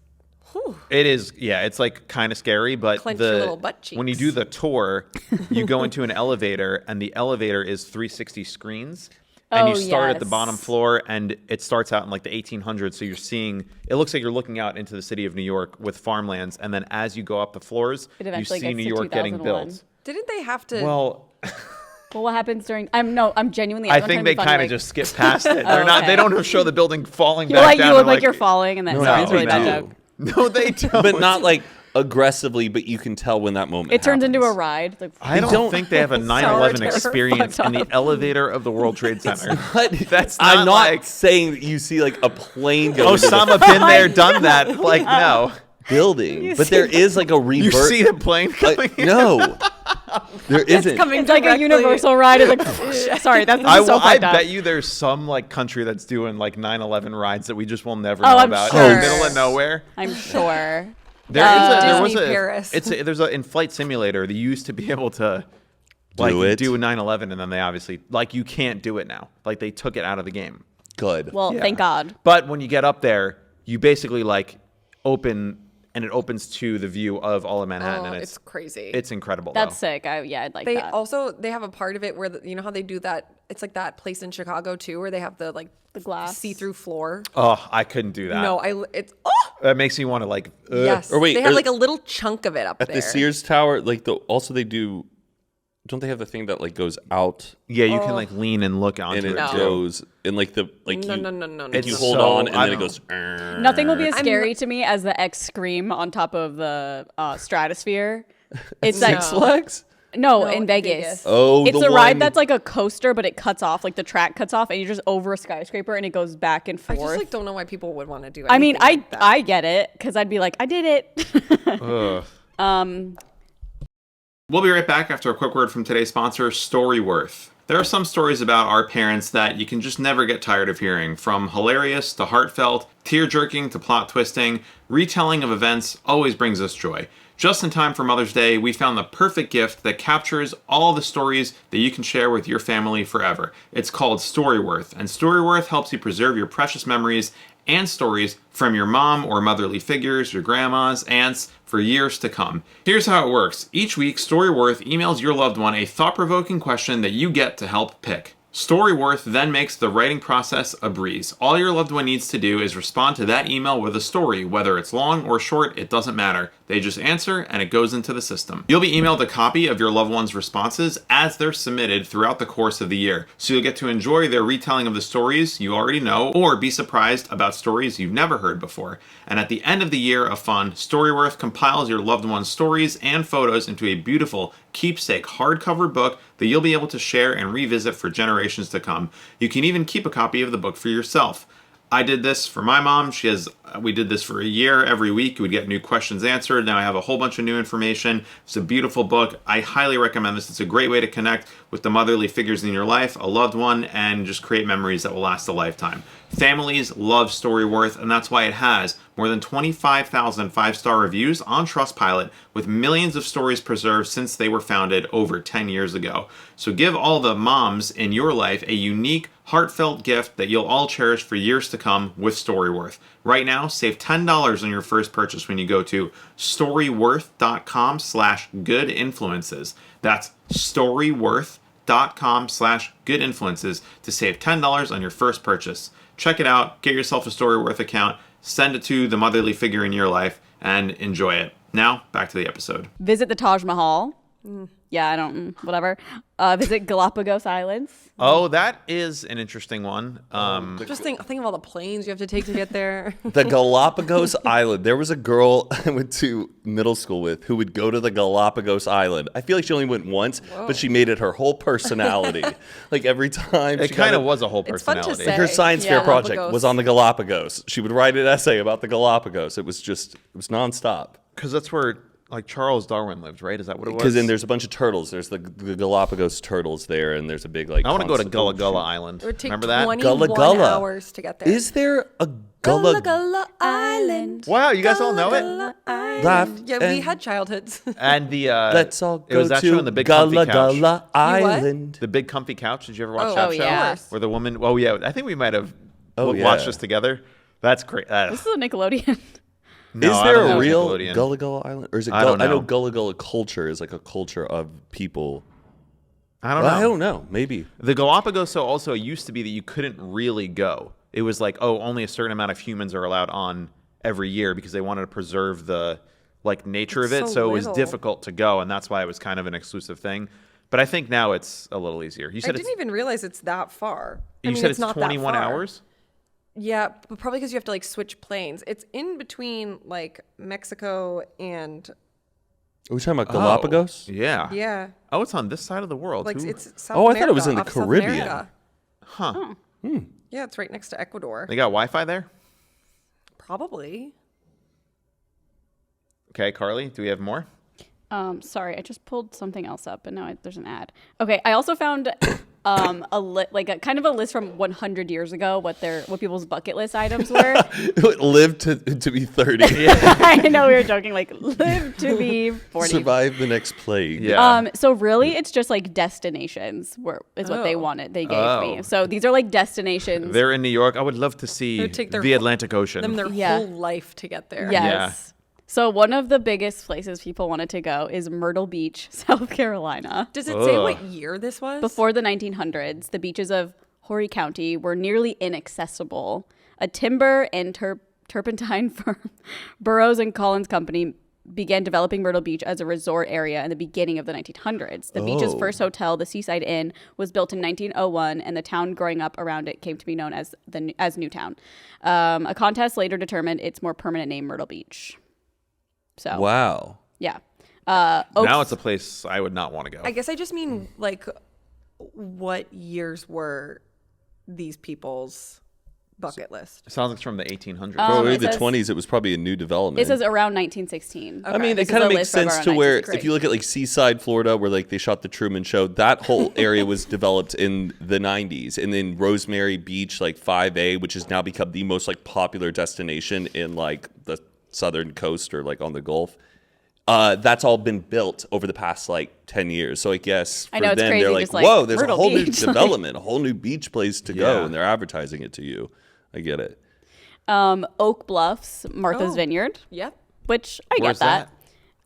Whew. It is, yeah. It's like kind of scary, but Clench your little butt when you cheeks. do the tour, you go into an elevator, and the elevator is 360 screens, and Oh, you start at the yes. bottom floor, and it starts out in like the 1800s. So you're seeing, it looks like you're looking out into the city of New York with farmlands, and then as you go up the floors, It you eventually see gets New to York getting 2001. built. Didn't they have to? Well, Well, what happens during? I'm genuinely. I I'm not think trying to they be funny, kind of like, just skip past it. They're not. okay. They don't show the building falling You're back like down. you look They're like you're falling, and then sorry, it's a really they bad do. joke. No, they don't. But not like aggressively, but you can tell when that moment It turns into a happens. ride. Like, I don't- don't think they have a 9/11 Sorry. experience in the Fucked up. elevator of the World Trade Center. But That's I'm not not like- saying that you see like a plane go into the Osama been there, done that. Like, no. building, but there is like a You rebirth. see the plane coming in? No, there isn't. coming it's like a directly- universal ride. It's like, sorry, that's I, so I fucked up. bet you there's some like country that's doing like 9/11 rides that we just will never Oh, know I'm about sure. in the middle of nowhere. I'm sure. There was Disney a Paris. there's a in Flight Simulator they used to be able to like Do it? do a 9/11 and then they obviously like you can't do it now. Like they took it out of the game. Good. Well, Yeah. thank God. But when you get up there, you basically like open and it opens to the view of all of Manhattan, Oh, and it's crazy. It's incredible. That's though. sick. I'd like They that. also they have a part of it where you know how they do that. It's like that place in Chicago too, where they have the like The glass. see-through floor. Oh, I couldn't do that. No, it's That makes me want to like. yes. Or wait, they have are- like a little chunk of it up At there. the Sears Tower, like also they do. Don't they have the thing that like goes out Yeah, you can like lean and look onto and it it. too. goes and like the like No, you, no, no, no, no. like you It's hold so- on and I then it don't- goes. Nothing will be as I'm- scary to me as the X scream on top of the stratosphere. It's No. like Six Flags. no, No, in in Vegas. Vegas. Oh, It's the a ride one- that's like a coaster, but it cuts off, like the track cuts off, and you're just over a skyscraper, and it goes back and I forth. just like don't know why people would want to do. I mean, anything like that. I get it because I'd be like, I did it. Ugh. We'll be right back after a quick word from today's sponsor, Storyworth. There are some stories about our parents that you can just never get tired of hearing. From hilarious to heartfelt, tear-jerking to plot-twisting, retelling of events always brings us joy. Just in time for Mother's Day, we found the perfect gift that captures all the stories that you can share with your family forever. It's called Storyworth, and Storyworth helps you preserve your precious memories and stories from your mom or motherly figures, your grandmas, aunts, for years to come. Here's how it works. Each week, Storyworth emails your loved one a thought-provoking question that you get to help pick. Storyworth then makes the writing process a breeze. All your loved one needs to do is respond to that email with a story. Whether it's long or short, it doesn't matter. They just answer and it goes into the system. You'll be emailed a copy of your loved one's responses as they're submitted throughout the course of the year. So you'll get to enjoy their retelling of the stories you already know or be surprised about stories you've never heard before. And at the end of the year of fun, Storyworth compiles your loved one's stories and photos into a beautiful keepsake hardcover book that you'll be able to share and revisit for generations to come. You can even keep a copy of the book for yourself. I did this for my mom. We did this for a year. Every week we'd get new questions answered. Now I have a whole bunch of new information. It's a beautiful book. I highly recommend this. It's a great way to connect with the motherly figures in your life, a loved one, and just create memories that will last a lifetime. Families love Storyworth, and that's why it has more than 25,000 five-star reviews on Trustpilot, with millions of stories preserved since they were founded over 10 years ago. So give all the moms in your life a unique, heartfelt gift that you'll all cherish for years to come with Storyworth. Right now, save $10 on your first purchase when you go to storyworth.com/goodinfluences. That's storyworth.com/goodinfluences to save $10 on your first purchase. Check it out, get yourself a Storyworth account, send it to the motherly figure in your life, and enjoy it. Now, back to the episode. Visit the Taj Mahal. Yeah, I don't. Whatever. Visit Galapagos Islands. Oh, that is an interesting one. Just think of all the planes you have to take to get there. The Galapagos Island. There was a girl I went to middle school with who would go to the Galapagos Island. I feel like she only went once, but she made it her whole personality. Like every time. It kind of was a whole It's fun to personality. say. Her science Yeah. fair project Galapagos. was on the Galapagos. She would write an essay about the Galapagos. It was nonstop. Because that's where like Charles Darwin lived, right? Is that what it was? Because then there's a bunch of turtles. There's the Galapagos turtles there, and there's a big like. I want to go to constant Gullah ocean. Gullah Island. It would take Remember that? 21 Gullah Gullah. hours to get there. Is there a Gullah Gullah Gullah Island? Wow, you guys all know it. Gullah Island. Laugh Yeah, we and- had childhoods. And the Let's all it was go that show to on the big comfy Gullah couch. Gullah Island. The big comfy couch. Did you ever watch Oh, that oh, show? yeah. Where the woman. Oh yeah, I think we might have Oh, watched yeah. this together. That's great. This is a Nickelodeon. No, Is I there don't think a it was real Nickelodeon. Gullah Gullah Island, or is it? I don't I know know. Gullah Gullah culture is like a culture of people. I don't know. I don't know. Maybe. The Galapagos also used to be that you couldn't really go. It was like, oh, only a certain amount of humans are allowed on every year because they wanted to preserve the like nature of it. It's So so it was little. difficult to go, and that's why it was kind of an exclusive thing. But I think now it's a little easier. You I said didn't even realize it's that far. you I mean, said it's not that 21 far. hours. Yeah, but probably because you have to like switch planes. It's in between like Mexico and Are we talking about Galapagos? Oh, yeah. yeah, Oh, it's on this side of the world. like Who- it's South Oh, I thought it was America, in the off South Caribbean. America. Huh. Yeah, it's right next to Ecuador. They got Wi-Fi there. Probably. Okay, Carly, do we have more? Sorry, I just pulled something else up, but now there's an ad. Okay, I also found a kind of a list from 100 years ago what people's bucket list items were. Live to be 30. I know we were joking, like live to be 40. Survive the next plague. Yeah. So really, it's just like destinations is what they Oh. wanted. They gave me. So these are like destinations. They're in New York. I would love to see would take their the whole- Atlantic Ocean. Them their Yeah. whole life to get there. Yes. Yeah. So one of the biggest places people wanted to go is Myrtle Beach, South Carolina. Does it say Ugh. what year this was? Before the 1900s, the beaches of Horry County were nearly inaccessible. A timber and turpentine firm, Burroughs and Collins Company, began developing Myrtle Beach as a resort area in the beginning of the 1900s. The beach's Oh. first hotel, the Seaside Inn, was built in 1901, and the town growing up around it came to be known as Newtown. A contest later determined its more permanent name, Myrtle Beach. So Wow. yeah. now Oaks- it's a place I would not want to go. I guess I just mean like what years were these people's bucket list? It sounds like it's from the 1800s. Probably it the says- 20s, it was probably a new development. It says around 1916. I mean, This it is kind a of makes list from sense around to where 1960. if you look at like Seaside, Florida, where like they shot the Truman Show, that whole area was developed in the 90s. And then Rosemary Beach, like 5A, which has now become the most like popular destination in like the southern coast or like on the Gulf. That's all been built over the past like 10 years. So I guess for I know, it's them, crazy, they're like, just, like, whoa, there's Myrtle a whole new Beach, like- development, a whole new beach place to go. Yeah. And they're advertising it to you. I get it. Oak Bluffs, Martha's Oh. Vineyard, Yep. which I Where's get that.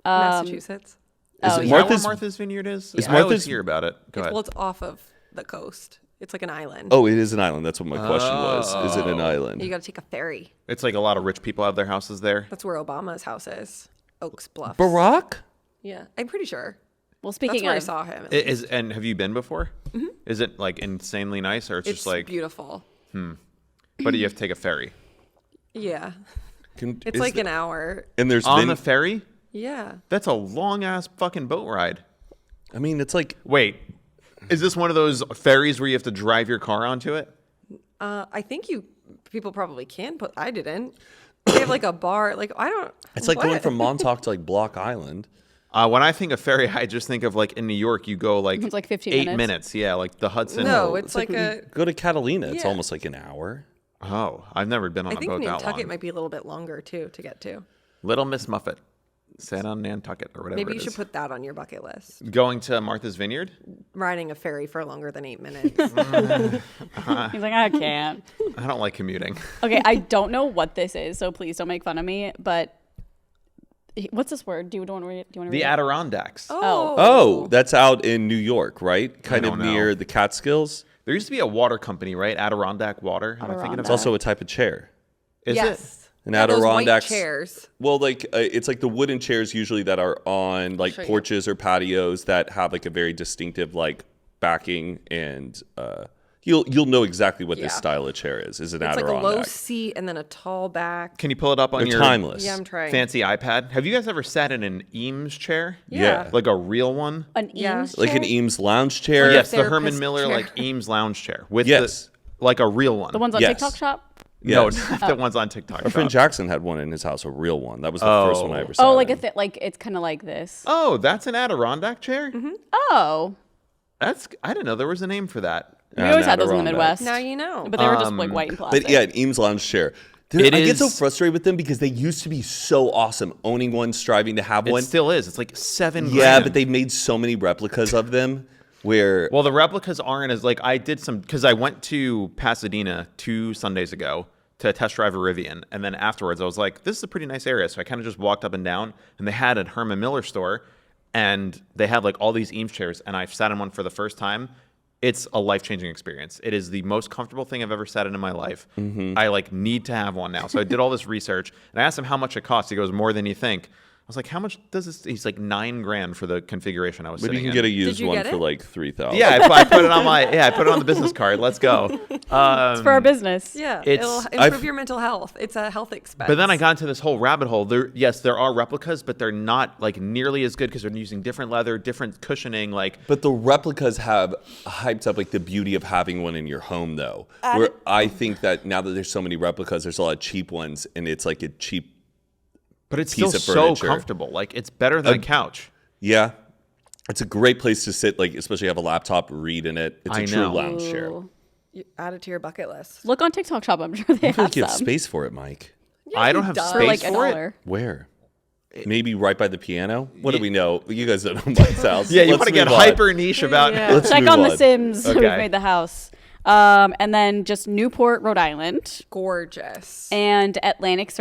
Massachusetts. Is Oh, it yeah. Is that where Martha's? Martha's Vineyard is? Is I always Martha's- hear about it. Go ahead. Well, it's off of the coast. It's like an island. Oh, it is an island. That's what my question was. Is it an island? You got to take a ferry. It's like a lot of rich people have their houses there. That's where Obama's house is. Oaks Bluffs. Barack? Yeah, I'm pretty sure. Well, That's speaking where I of, saw him. And have you been before? Mm-hmm. Is it like insanely nice, or it's It's just like? beautiful. But you have to take a ferry Yeah, Can- it's is like the- an hour. And there's on been, the ferry. Yeah. That's a long ass fucking boat ride. I mean, it's like Wait, is this one of those ferries where you have to drive your car onto it? I think people probably can, but I didn't. They have like a bar. Like I don't. it's like going what? from Montauk to like Block Island. When I think of ferry, I just think of like in New York, you go like It's like 15 8 minutes. minutes. Yeah, like the Hudson. No, it's like when a. you go to Catalina. It's Yeah. almost like an hour. Oh, I've never been on I a think boat that Nantucket long. might be a little bit longer too to get to. Little Miss Muffet, sat on Nantucket or whatever. Maybe it you should is. put that on your bucket list. Going to Martha's Vineyard. Riding a ferry for longer than 8 minutes. he's like, I can't. I don't like commuting. Okay, I don't know what this is, so please don't make fun of me. But what's this word? Do you want to read? Do you want to The read it? Adirondacks. Oh, that's out in New York, right? Kind of don't know. near the Catskills. There used to be a water company, right? Adirondack Water. Am I thinking of It's that? also a type of chair. Is yes. And Yeah, those white Adirondacks chairs. Well, like it's like the wooden chairs usually that are on like show you. porches or patios that have like a very distinctive like backing, and you'll know exactly what this Yeah. style of chair is. Is an It's like a Adirondack. low seat and then a tall back. Can you pull it up on They're your timeless. Yeah, I'm trying. fancy iPad? Have you guys ever sat in an Eames chair? Yeah. Like a real one? An Yeah. Eames Like an chair? Eames lounge chair. Yes, the therapist Herman Miller chair. like Eames lounge chair with Yes. like a real one. The ones on Yes. TikTok Shop? No, Yes. not the ones on TikTok. Our friend Shop. Jackson had one in his house, a real one. That was the first one I ever saw. Oh, like like it's kind of like this. Oh, that's an Adirondack chair? Oh. I didn't know there was a name for that. We always had those in the Adirondack. Midwest. Now you know. But they were just like white and plastic. But yeah, an Eames lounge chair. I get so frustrated with them because they used to be so awesome. Owning one, striving to have It one. still is. It's like $7 Yeah, grand. but they've made so many replicas of them where Well, the replicas aren't as like I did some because I went to Pasadena 2 Sundays ago to test drive a Rivian, and then afterwards I was like, this is a pretty nice area, so I kind of just walked up and down, and they had a Herman Miller store, and they had like all these Eames chairs, and I sat in one for the first time. It's a life-changing experience. It is the most comfortable thing I've ever sat in my life. I like need to have one now. So I did all this research, and I asked him how much it costs. He goes, more than you think. I was like, how much does this? He's like $9 grand for the configuration I was but sitting you can in. get a used you one get for it? like $3,000. Yeah, I put it on I put it on the business card. Let's go. It's for our business. Yeah, It's- it'll improve I've- your mental health. It's a health expense. But then I got into this whole rabbit hole. There are replicas, but they're not like nearly as good because they're using different leather, different cushioning. Like, But the replicas have hyped up like the beauty of having one in your home, though. Where I think that now that there's so many replicas, there's a lot of cheap ones, and it's like a cheap. but it's piece still of so furniture. comfortable. Like, it's better than a couch. Yeah, it's a great place to sit. Like especially have a laptop, read in it. It's a I true know. lounge chair. Ooh. You add it to your bucket list. Look on TikTok Shop. I'm sure they I feel have like you have some. space for it, Mike. I don't have dumb. space For like for it. $1. Where? Maybe right by the piano. What do we know? You guys don't know Mike's house. Yeah, you Let's want to get move on. hyper niche about. Yeah. Let's Check move on The Sims. Okay. We've made the house. And then just Newport, Rhode Island, Gorgeous. and Atlantic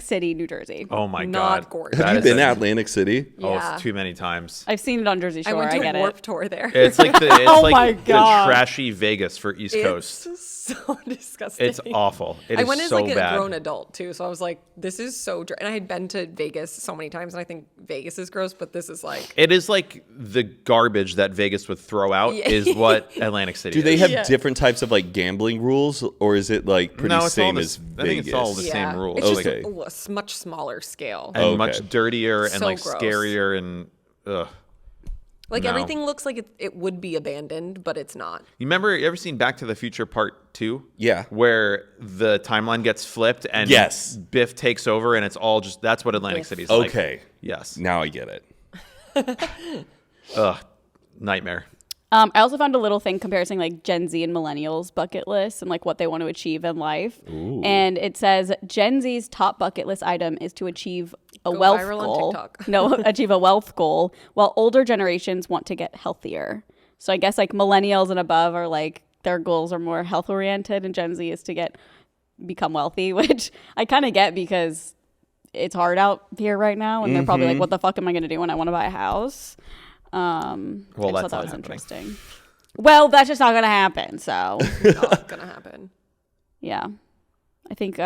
City, New Jersey. Oh my Not god, gorgeous. Have That you is been a- to Atlantic City? Oh, Yeah. it's too many times. I've seen it on Jersey I Shore. went I to get a it. Warped Tour there. It's like the Oh my the God. trashy Vegas for East Coast. It's so disgusting. It's awful. It I is went as so like bad. a grown adult too, so I was like, "This is so." And I had been to Vegas so many times, and I think Vegas is gross, but this is like It is like the garbage that Vegas would throw out Yeah. is what Atlantic City Do they is. have Yeah. different types of like gambling rules, or is it like pretty No, it's all same the- as I think it's all the Vegas? same rules. It's Okay. just a much smaller scale. and Okay. much dirtier and So like gross. scarier and ugh. Like No. everything looks like it would be abandoned, but it's not. You ever seen Back to the Future Part 2? Yeah. Where the timeline gets flipped and Yes. Biff takes over and it's all just that's what Atlantic Biff. City's like. Okay. Yes. Now I get it. Ugh. Nightmare. I also found a little thing comparing like Gen Z and millennials bucket lists and like what they want to achieve in life. And it says Gen Z's top bucket list item is to achieve a Go wealth viral on goal. TikTok. No, achieve a wealth goal, while older generations want to get healthier. So I guess like millennials and above are like their goals are more health oriented, and Gen Z is to become wealthy, which I kind of get because it's hard out here right now, and they're probably like, "What the fuck am I going to do when I want to buy a house?" I just that's thought that not was happening. interesting. Well, that's just not gonna happen. So Not gonna happen. yeah, I think.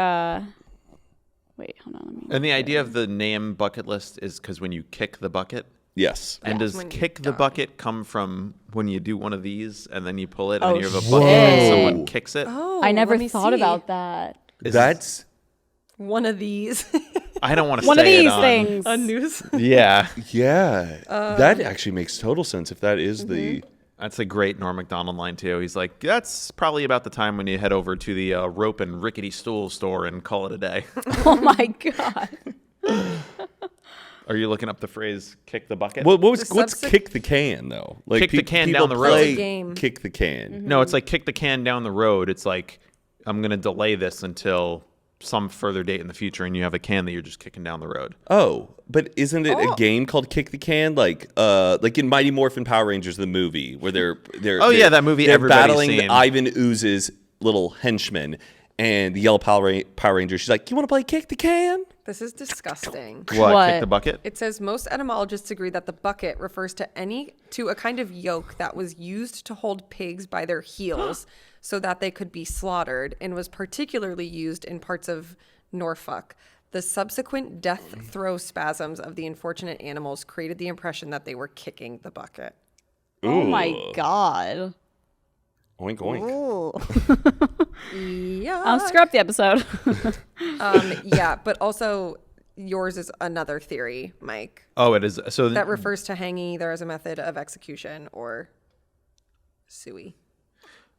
Wait, hold on. Let me. And the idea of the name bucket list is because when you kick the bucket. Yes. And does when you kick the die. bucket come from when you do one of these and then you pull it and Oh, then you have a bucket and shit. someone kicks it? Oh, I never let me thought see. about that. That's one of these. I don't want to One of say it these on- things. A news. Yeah. yeah. That actually makes total sense if that is the That's a great Norm Macdonald line, too. He's like, that's probably about the time when you head over to the rope and rickety stool store and call it a day. Oh my god. Are you looking up the phrase kick the bucket? what's subset- kick the can though? Like Kick the can people down the road. play That's a game. Kick the can. No, it's like kick the can down the road. It's like, I'm going to delay this until some further date in the future, and you have a can that you're just kicking down the road. Oh, but isn't it a Oh. game called Kick the Can? Like in Mighty Morphin Power Rangers, the movie where they're Oh, yeah, that movie They're everybody's battling seen. Ivan Ooze's little henchman, and the yellow Power Ranger. She's like, "You want to play Kick the Can?" This is disgusting. What? Kick the bucket? It says most etymologists agree that the bucket refers to a kind of yoke that was used to hold pigs by their heels so that they could be slaughtered, and was particularly used in parts of Norfolk. The subsequent death throw spasms of the unfortunate animals created the impression that they were kicking the bucket. Oh my God. Oink oink. Yeah. Scrap the episode. Yeah, but also yours is another theory, Mike, Oh, it is. So that refers to hanging either as a method of execution or suey.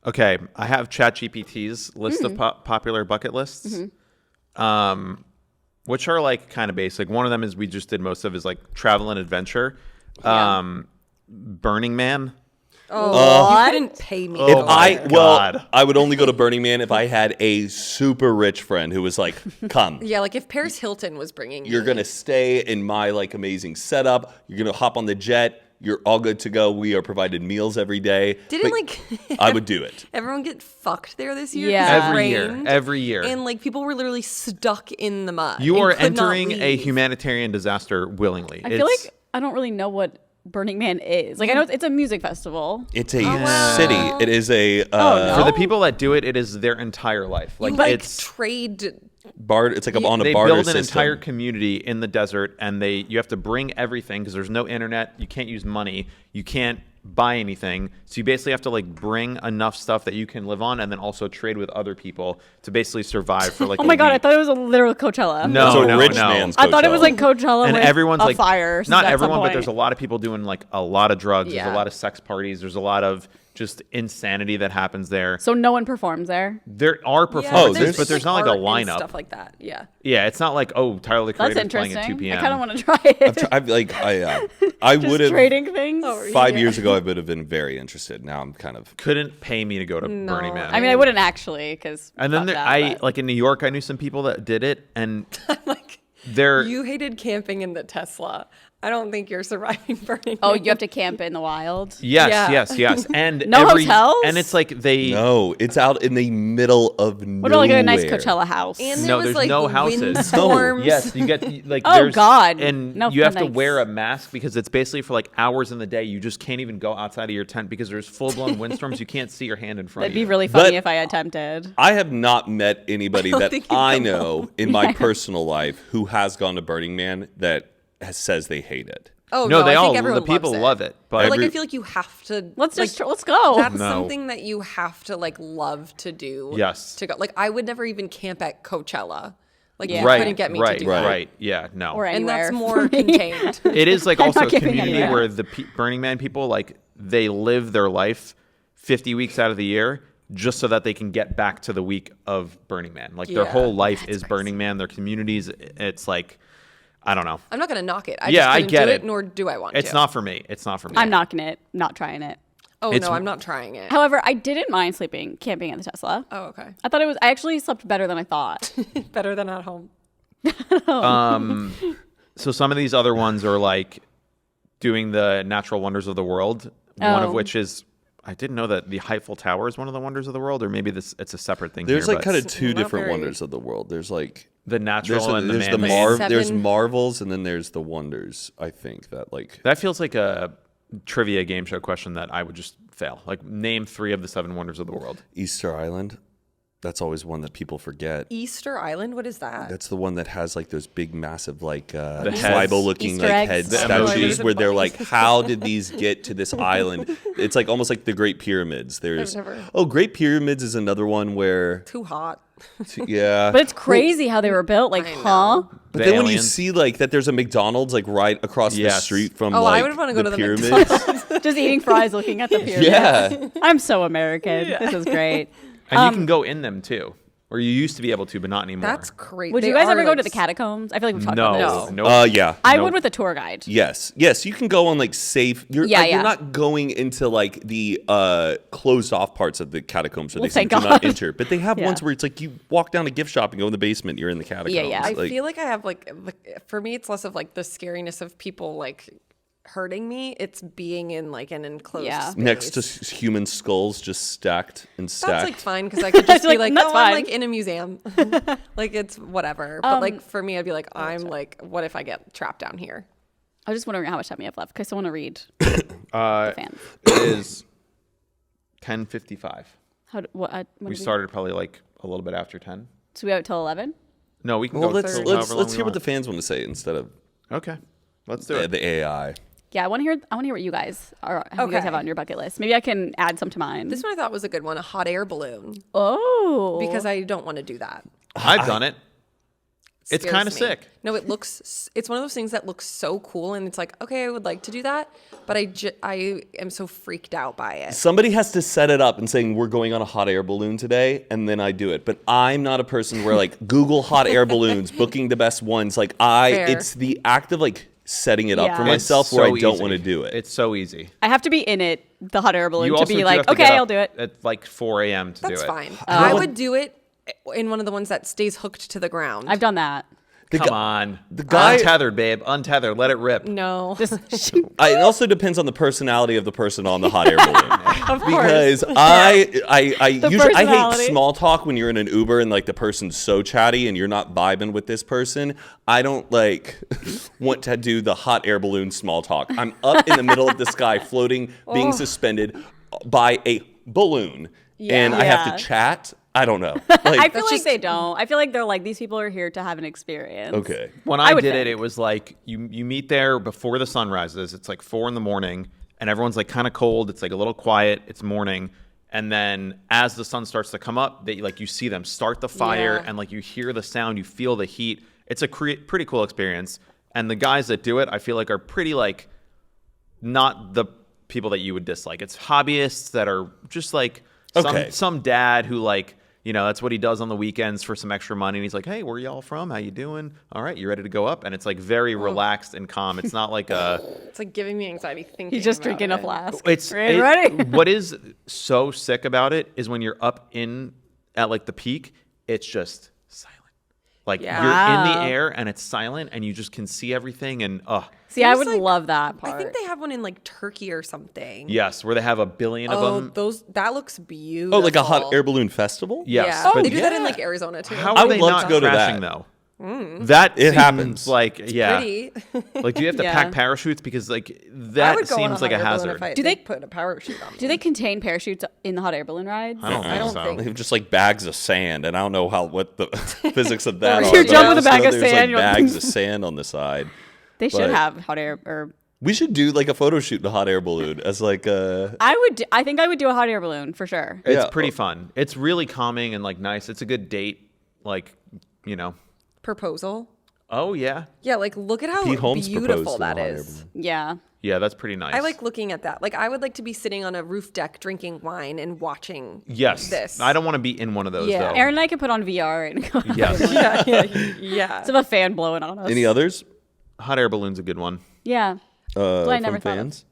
okay, I have ChatGPT's list of popular bucket lists, which are like kind of basic. One of them is we just did most of is like travel and adventure. Burning Man. You couldn't pay me. If to go there. God. I would only go to Burning Man if I had a super rich friend who was like, come. Yeah, like if Paris Hilton was bringing You're me. going to stay in my like amazing setup. You're going to hop on the jet. You're all good to go. We are provided meals every day. Didn't Like, like I would do it. everyone get fucked there this year? Yeah. 'Cause it Every year. rained, Every year. And like people were literally stuck in the mud. You and are could not entering a leave. humanitarian disaster willingly. I feel like I don't really know what Burning Man is. Like, I know it's a music festival. It's a wow. city. It is a no. for the people that do it, it is their entire life. You, Like, it's trade. bar. It's like on a they barter build an system. entire community in the desert, and you have to bring everything because there's no internet. You can't use money. You can't buy anything. So you basically have to like bring enough stuff that you can live on, and then also trade with other people to basically survive for like. Oh my a God, I week. thought it was a literal Coachella. No, It's a no, rich no. man's I thought it was Coachella. like Coachella And with everyone's a like fire. not at some everyone, but point. there's a lot of people doing like a lot of drugs. There's Yeah. a lot of sex parties. There's a lot of just insanity that happens there. So no one performs there. There are Yeah, performances, there's but there's not like a art and lineup. stuff like that. Yeah. Yeah, it's not like, oh, Tyler the That's Creator's playing at 2 interesting. p.m. I kind of want to try it. I Just would have trading things. 5 years ago. I would have been very interested. Now I'm kind of. Couldn't pay me to go to Burning Man. I mean, I wouldn't actually, because. and then like in New York, I knew some people that did it, and Like they're you hated camping in the Tesla. I don't think you're surviving Burning Oh, Man. you have to camp in the wild. yes, Yeah. yes, and No hotels? and it's like they No, it's out in the middle of nowhere. What about like a nice Coachella house? And there no, was there's like no houses. windstorms. Yes, you get like Oh, there's, God. and No, you have to thanks. wear a mask because it's basically for like hours in the day. You just can't even go outside of your tent because there's full blown windstorms. You can't see your hand in front That'd of be you. really funny But- if I attempted. I have not met anybody don't that think you'd I go know in my personal life who has gone to Burning Man that says they hate it. Oh No, no, they I all think the everyone people loves love it, but like I feel like you have to. Let's like, just let's go. That's No. something that you have to like love to do. Yes. To go. Like I would never even camp at Coachella. Like Yeah. you right, couldn't get me right, to do right, that. right. Yeah, no. Or And that's anywhere more for me. contained. It is like I'm also not a giving community anywhere. where the Burning Man people like they live their life 50 weeks out of the year just so that they can get back to the week of Burning Man. Like their Yeah. whole life is Burning Man. Their communities, it's like I don't know. I'm not gonna knock it. I Yeah, just I couldn't get do it. Nor do I want It's to. not for me. It's not for me. I'm knocking it, not trying it. Oh it's- no, I'm not trying it. However, I didn't mind camping at the Tesla. Oh okay. I thought I actually slept better than I thought. Better than at home. So some of these other ones are like doing the natural wonders of the world. One of Oh. which is I didn't know that the Eiffel Tower is one of the wonders of the world, or maybe it's a separate thing. There's here, like but kind of two Not different very- wonders of the world. There's like the natural and the there's the man-made. there's Seven- marvels and then there's the wonders. I think that like That feels like a trivia game show question that I would just fail. Like name 3 of the 7 wonders of the world. Easter Island. That's always one that people forget. Easter Island. What is that? That's the one that has like those big, massive, like heads. tribal-looking Easter like eggs. head The emojis. statues, where they're like, "How did these get to this island?" It's like almost like the Great Pyramids. There's never- Great Pyramids is another one where, Too hot. yeah. But it's crazy how they were built. Like, I huh? know. But The then when you aliens. see like that, there's a McDonald's like right across the Yes. street from Oh, I like would wanna go to the pyramids. Just eating fries, looking at the pyramid. Yeah. I'm so American. This is great. And you can go in them too. Or you used to be able to, but not anymore. That's crazy. Would you guys ever go to the catacombs? I feel like we've talked about No. this. No. Yeah. I Nope. would with a tour guide. Yes, you can go on like safe. You're Yeah, you're yeah. not going into like the closed off parts of the catacombs where Well, they say thank do not God. enter. But they have Yeah. ones where it's like you walk down a gift shop and go in the basement. You're in the catacombs. yeah. I Like, feel like I have like for me, it's less of like the scariness of people like hurting me. It's being in like an enclosed space. Next to human skulls just stacked and stacked. That's like fine because I could just be like, That's no, fine. I'm like in a museum. Like it's whatever. But like for me, I'd be like, I'm like, what if I get trapped down here? I was just wondering how much time we have left because I want to read the fans. It is 10:55. When We started probably like a little bit after 10. So we have it till 11? No, we can Well, go let's till however long let's we hear what want. the fans want to say instead of Okay, let's do it. the AI. Yeah, I want to hear what you guys you guys have on your bucket list. Maybe I can add some to mine. This one I thought was a good one, a hot air balloon, Oh. because I don't want to do that. I've done it. It's Scares kind of me. sick. No, it's one of those things that looks so cool, and it's like, okay, I would like to do that, but I am so freaked out by it. Somebody has to set it up and saying we're going on a hot air balloon today, and then I do it. But I'm not a person where like Google hot air balloons, booking the best ones. Like Fair. it's the act of like setting it up Yeah. for It's myself so where I don't easy. want to do it. It's so easy. I have to be in it, the hot air balloon, You to also be do like, have to okay, get up I'll do it. at like 4 a.m. to That's do it. fine. I would do it in one of the ones that stays hooked to the ground. I've done that. Come on. the guy- Untethered, babe. Untethered. Let it rip. no. Just It also depends on the personality of the person on the hot air balloon. of course. Because I usually I hate personality. small talk when you're in an Uber and like the person's so chatty and you're not vibing with this person. I don't like want to do the hot air balloon small talk. I'm up in the middle of the sky floating, being suspended by a balloon. And I have Yeah. to chat. I don't know. I Like, feel like they don't. I feel like they're like, these people are here to have an experience. okay. When I I would did it, think. it was like you meet there before the sun rises. It's like 4 a.m, and everyone's like kind of cold. It's like a little quiet. It's morning. And then as the sun starts to come up, you see them start the fire, Yeah. and like you hear the sound, you feel the heat. It's a pretty cool experience. And the guys that do it, I feel like are pretty like not the people that you would dislike. It's hobbyists that are just like Okay. some dad who like, that's what he does on the weekends for some extra money. And he's like, hey, where y'all from? How you doing? All right, you ready to go up? And it's like very relaxed and calm. It's not like a... It's like giving me anxiety thinking. He's just about drinking a it. flask. Ready? What is so sick about it is when you're up at like the peak, it's just silent. Like Yeah. you're in the Wow. air and it's silent and you just can see everything and See, I There's, would like- love that part. I think they have one in like Turkey or something. yes, where they have a billion of Oh, them. that looks beautiful. Oh, like a hot air balloon festival? Yes, Yeah. but They do that in yeah. like Arizona too. how I are would they love not to go to crashing that. though? That It seems happens. like Pretty. like do you have to Yeah. pack parachutes because like I that would go on seems a like a hot air balloon hazard. if I, Do they put a parachute on? Do they contain parachutes in the hot air balloon rides? I don't I don't think so. think- They have just like bags of sand, and I don't know what the physics of that Or are. you but jump I with a just bag know of there's, sand, you're like like- bags of sand on the side. They should But- have hot air or We should do like a photo shoot in a hot air balloon as like a. I think I would do a hot air balloon for sure. It's Yeah. pretty fun. It's really calming and like nice. It's a good date. Like, Proposal. oh yeah. Yeah, like look at how Pete Holmes beautiful proposed in a that hot air is. balloon. Yeah. Yeah, that's pretty nice. I like looking at that. Like I would like to be sitting on a roof deck drinking wine and watching Yes. this. I don't want to be in one of those Yeah. though. Aaron and I could put on VR and go. Yes. yeah. It's of a fan blowing on us. Any others? Hot air balloon's a good one. Yeah. I never From thought of. fans?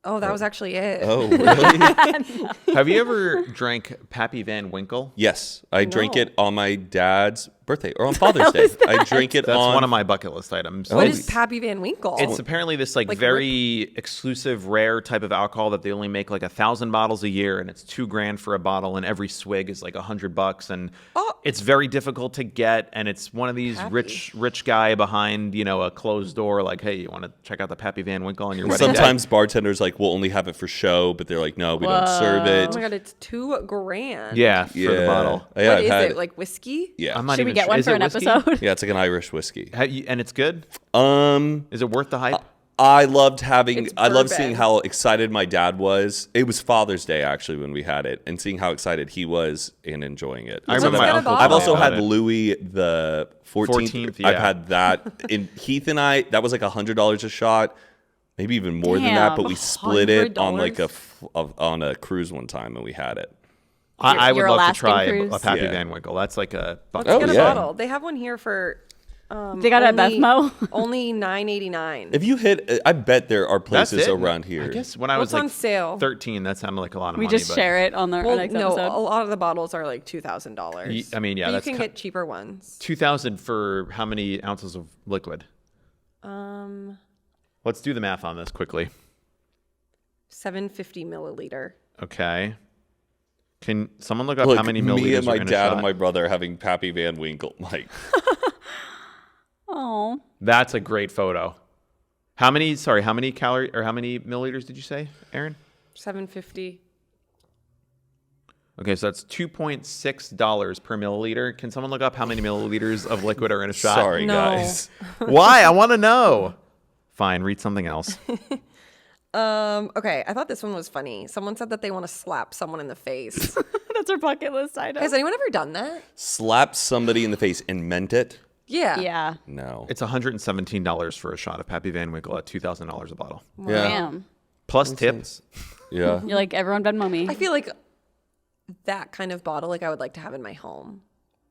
Oh, that was actually it. Oh, really? Have you ever drank Papy Van Winkle? Yes, I drank No. it on my dad's birthday or on Father's Day. I drink it That's on. one of my bucket list items. What Oh. is Papy Van Winkle? It's apparently this like Like very exclusive, rare type of alcohol that they only make like 1,000 bottles a year, and it's $2,000 for a bottle, and every swig is like $100, and Oh. it's very difficult to get. And it's one of these Pappy. rich guy behind a closed door, like, hey, you want to check out the Pappy Van Winkle on your wedding day? Sometimes bartenders like will only have it for show, but they're like, no, we don't serve oh it. my god, it's $2,000. Yeah, for the bottle. Yeah, What I've is had- it? Like whiskey? Yeah, I'm not Should we even get sure. one Is for it an whiskey? episode? yeah, it's like an Irish whiskey. And it's good. Is it worth the hype? I loved having. It's I loved bourbon. seeing how excited my dad was. It was Father's Day actually when we had it, and seeing how excited he was and enjoying it. I So remember my get a uncle. bottle. I've also told me had about it. Louis the 14th. 14th, I've yeah. had that. And Heath and I, that was like $100 a shot, maybe even more than that. But Damn, we split it on like $100? on a cruise one time, and we had it. I would Your love to Alaskan try cruise? a Pappy Yeah. Van Winkle. That's like a bucket. Let's Oh, get a yeah. bottle. They have one here for They got it at Bevmo? only $9.89. If you hit, I bet there are That's places it. around here. I guess when I What's was like on sale? 13, that sounded like a lot of We money. just but share it on our Well, next no, episode. a lot of the bottles are like $2,000. I mean, yeah, But that's you can get cheaper ones. 2,000 for how many ounces of liquid? Let's do the math on this quickly. 750 milliliter. Okay. Can someone look up Look, how many me milliliters and my are in a dad shot? and my brother having Papy Van Winkle. Like, Oh. That's a great photo. How many calories or how many milliliters did you say, Aaron? 750. Okay, so that's $2.6 per milliliter. Can someone look up how many milliliters of liquid are in a shot? sorry, No. guys. Why? I want to know. Fine, read something else. Okay, I thought this one was funny. Someone said that they want to slap someone in the face. That's our bucket list item. Has anyone ever done that? Slapped somebody in the face and meant it? Yeah. Yeah. No. It's $117 for a shot of Papy Van Winkle at $2,000 a bottle. Yeah. Damn. Plus tips. Yeah. You're like, everyone Venmo me. I feel like that kind of bottle, like I would like to have in my home.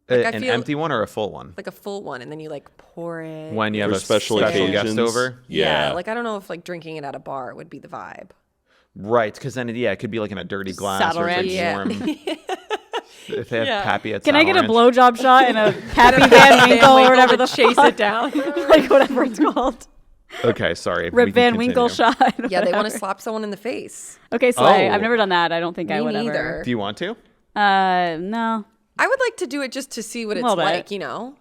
Like, I An feel- empty one or a full one? Like a full one, and then you like pour it. When you have For a special guest occasions. over? Yeah. Like I don't know if like drinking it at a bar would be the vibe. Right, because then, it could be like in a dirty glass Saddle or it's ranch. like warm. If they have Pappy at Can I Saddle get a Ranch. blowjob shot in a Pappy Van Winkle or whatever the chase fuck? it down. Like whatever it's called. Okay, sorry. Rip we can Van Winkle continue. shot. Yeah, they want whatever. to slap someone in the face. Okay, Slay. Oh. I've never done that. I don't think I Me would neither. Do you want to? ever. No. I would like to do it just to see what it's Little bit. like, you know?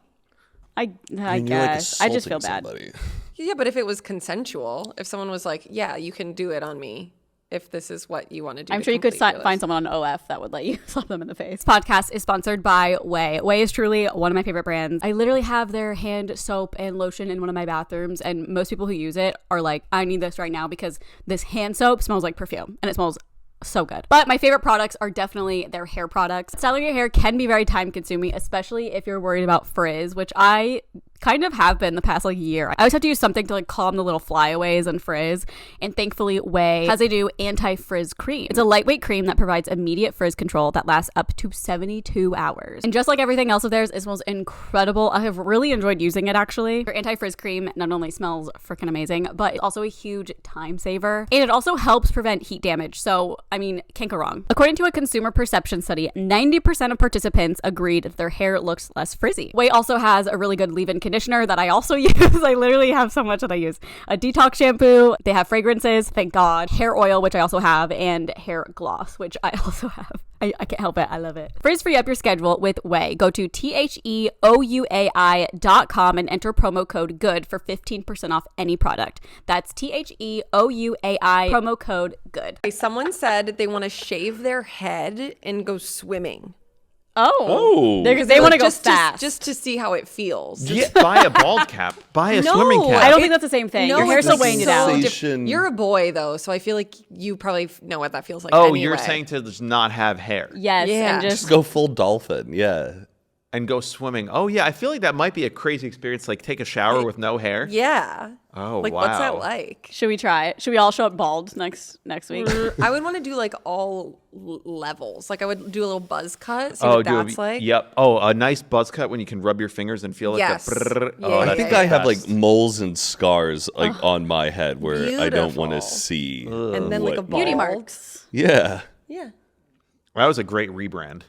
I mean, you're, like, guess. I just feel assaulting bad. somebody. Yeah, but if it was consensual, if someone was like, yeah, you can do it on me if this is what you want to do. I'm to sure you could complete find someone on OF that would let you slap them in the face. This podcast is sponsored by Way. Way is truly one of my favorite brands. I literally have their hand soap and lotion in one of my bathrooms, and most people who use it are like, I need this right now because this hand soap smells like perfume, and it smells so good. But my favorite products are definitely their hair products. Styling your hair can be very time consuming, especially if you're worried about frizz, which I kind of have been the past like year. I always have to use something to like calm the little flyaways and frizz, and thankfully Way has a new anti-frizz cream. It's a lightweight cream that provides immediate frizz control that lasts up to 72 hours. And just like everything else of theirs, it smells incredible. I have really enjoyed using it actually. Their anti-frizz cream not only smells freaking amazing, but it's also a huge time saver, and it also helps prevent heat damage. So I mean, can't go wrong. According to a consumer perception study, 90% of participants agreed that their hair looks less frizzy. Way also has a really good leave-in conditioner that I also use. I literally have so much that I use. A detox shampoo. They have fragrances, thank God. Hair oil, which I also have, and hair gloss, which I also have. I can't help it. I love it. Frizz free up your schedule with Way. Go to THEOUAI.com and enter promo code GOOD for 15% off any product. That's THEOUAI, promo code GOOD. Someone said they want to shave their head and go swimming. Oh. They want to go fast. Just to see how it feels. Just buy a bald cap. Buy a No, swimming cap. I don't think that's the same thing. Your hair's it's still weighing you down. Sensation. You're a boy though, so I feel like you probably know what that feels like. Oh, anyway. you're saying to just not have hair Yes, Yeah. and Just go full dolphin. Yeah. and go swimming. Oh, yeah. I feel like that might be a crazy experience. Like take a shower with no hair. Yeah. Oh, like wow. what's that like? should we try it? Should we all show up bald next week? I would want to do like all levels. Like I would do a little buzz cut. See what that's like. Yep. Oh, a nice buzz cut when you can rub your fingers and feel like Yes. the brrrr. Yeah, Oh, yeah, that's I think the I have best. like moles and scars like on my head where I don't want to Beautiful. see. And then like a what- bald. Beauty marks. Yeah. Yeah. That was a great rebrand.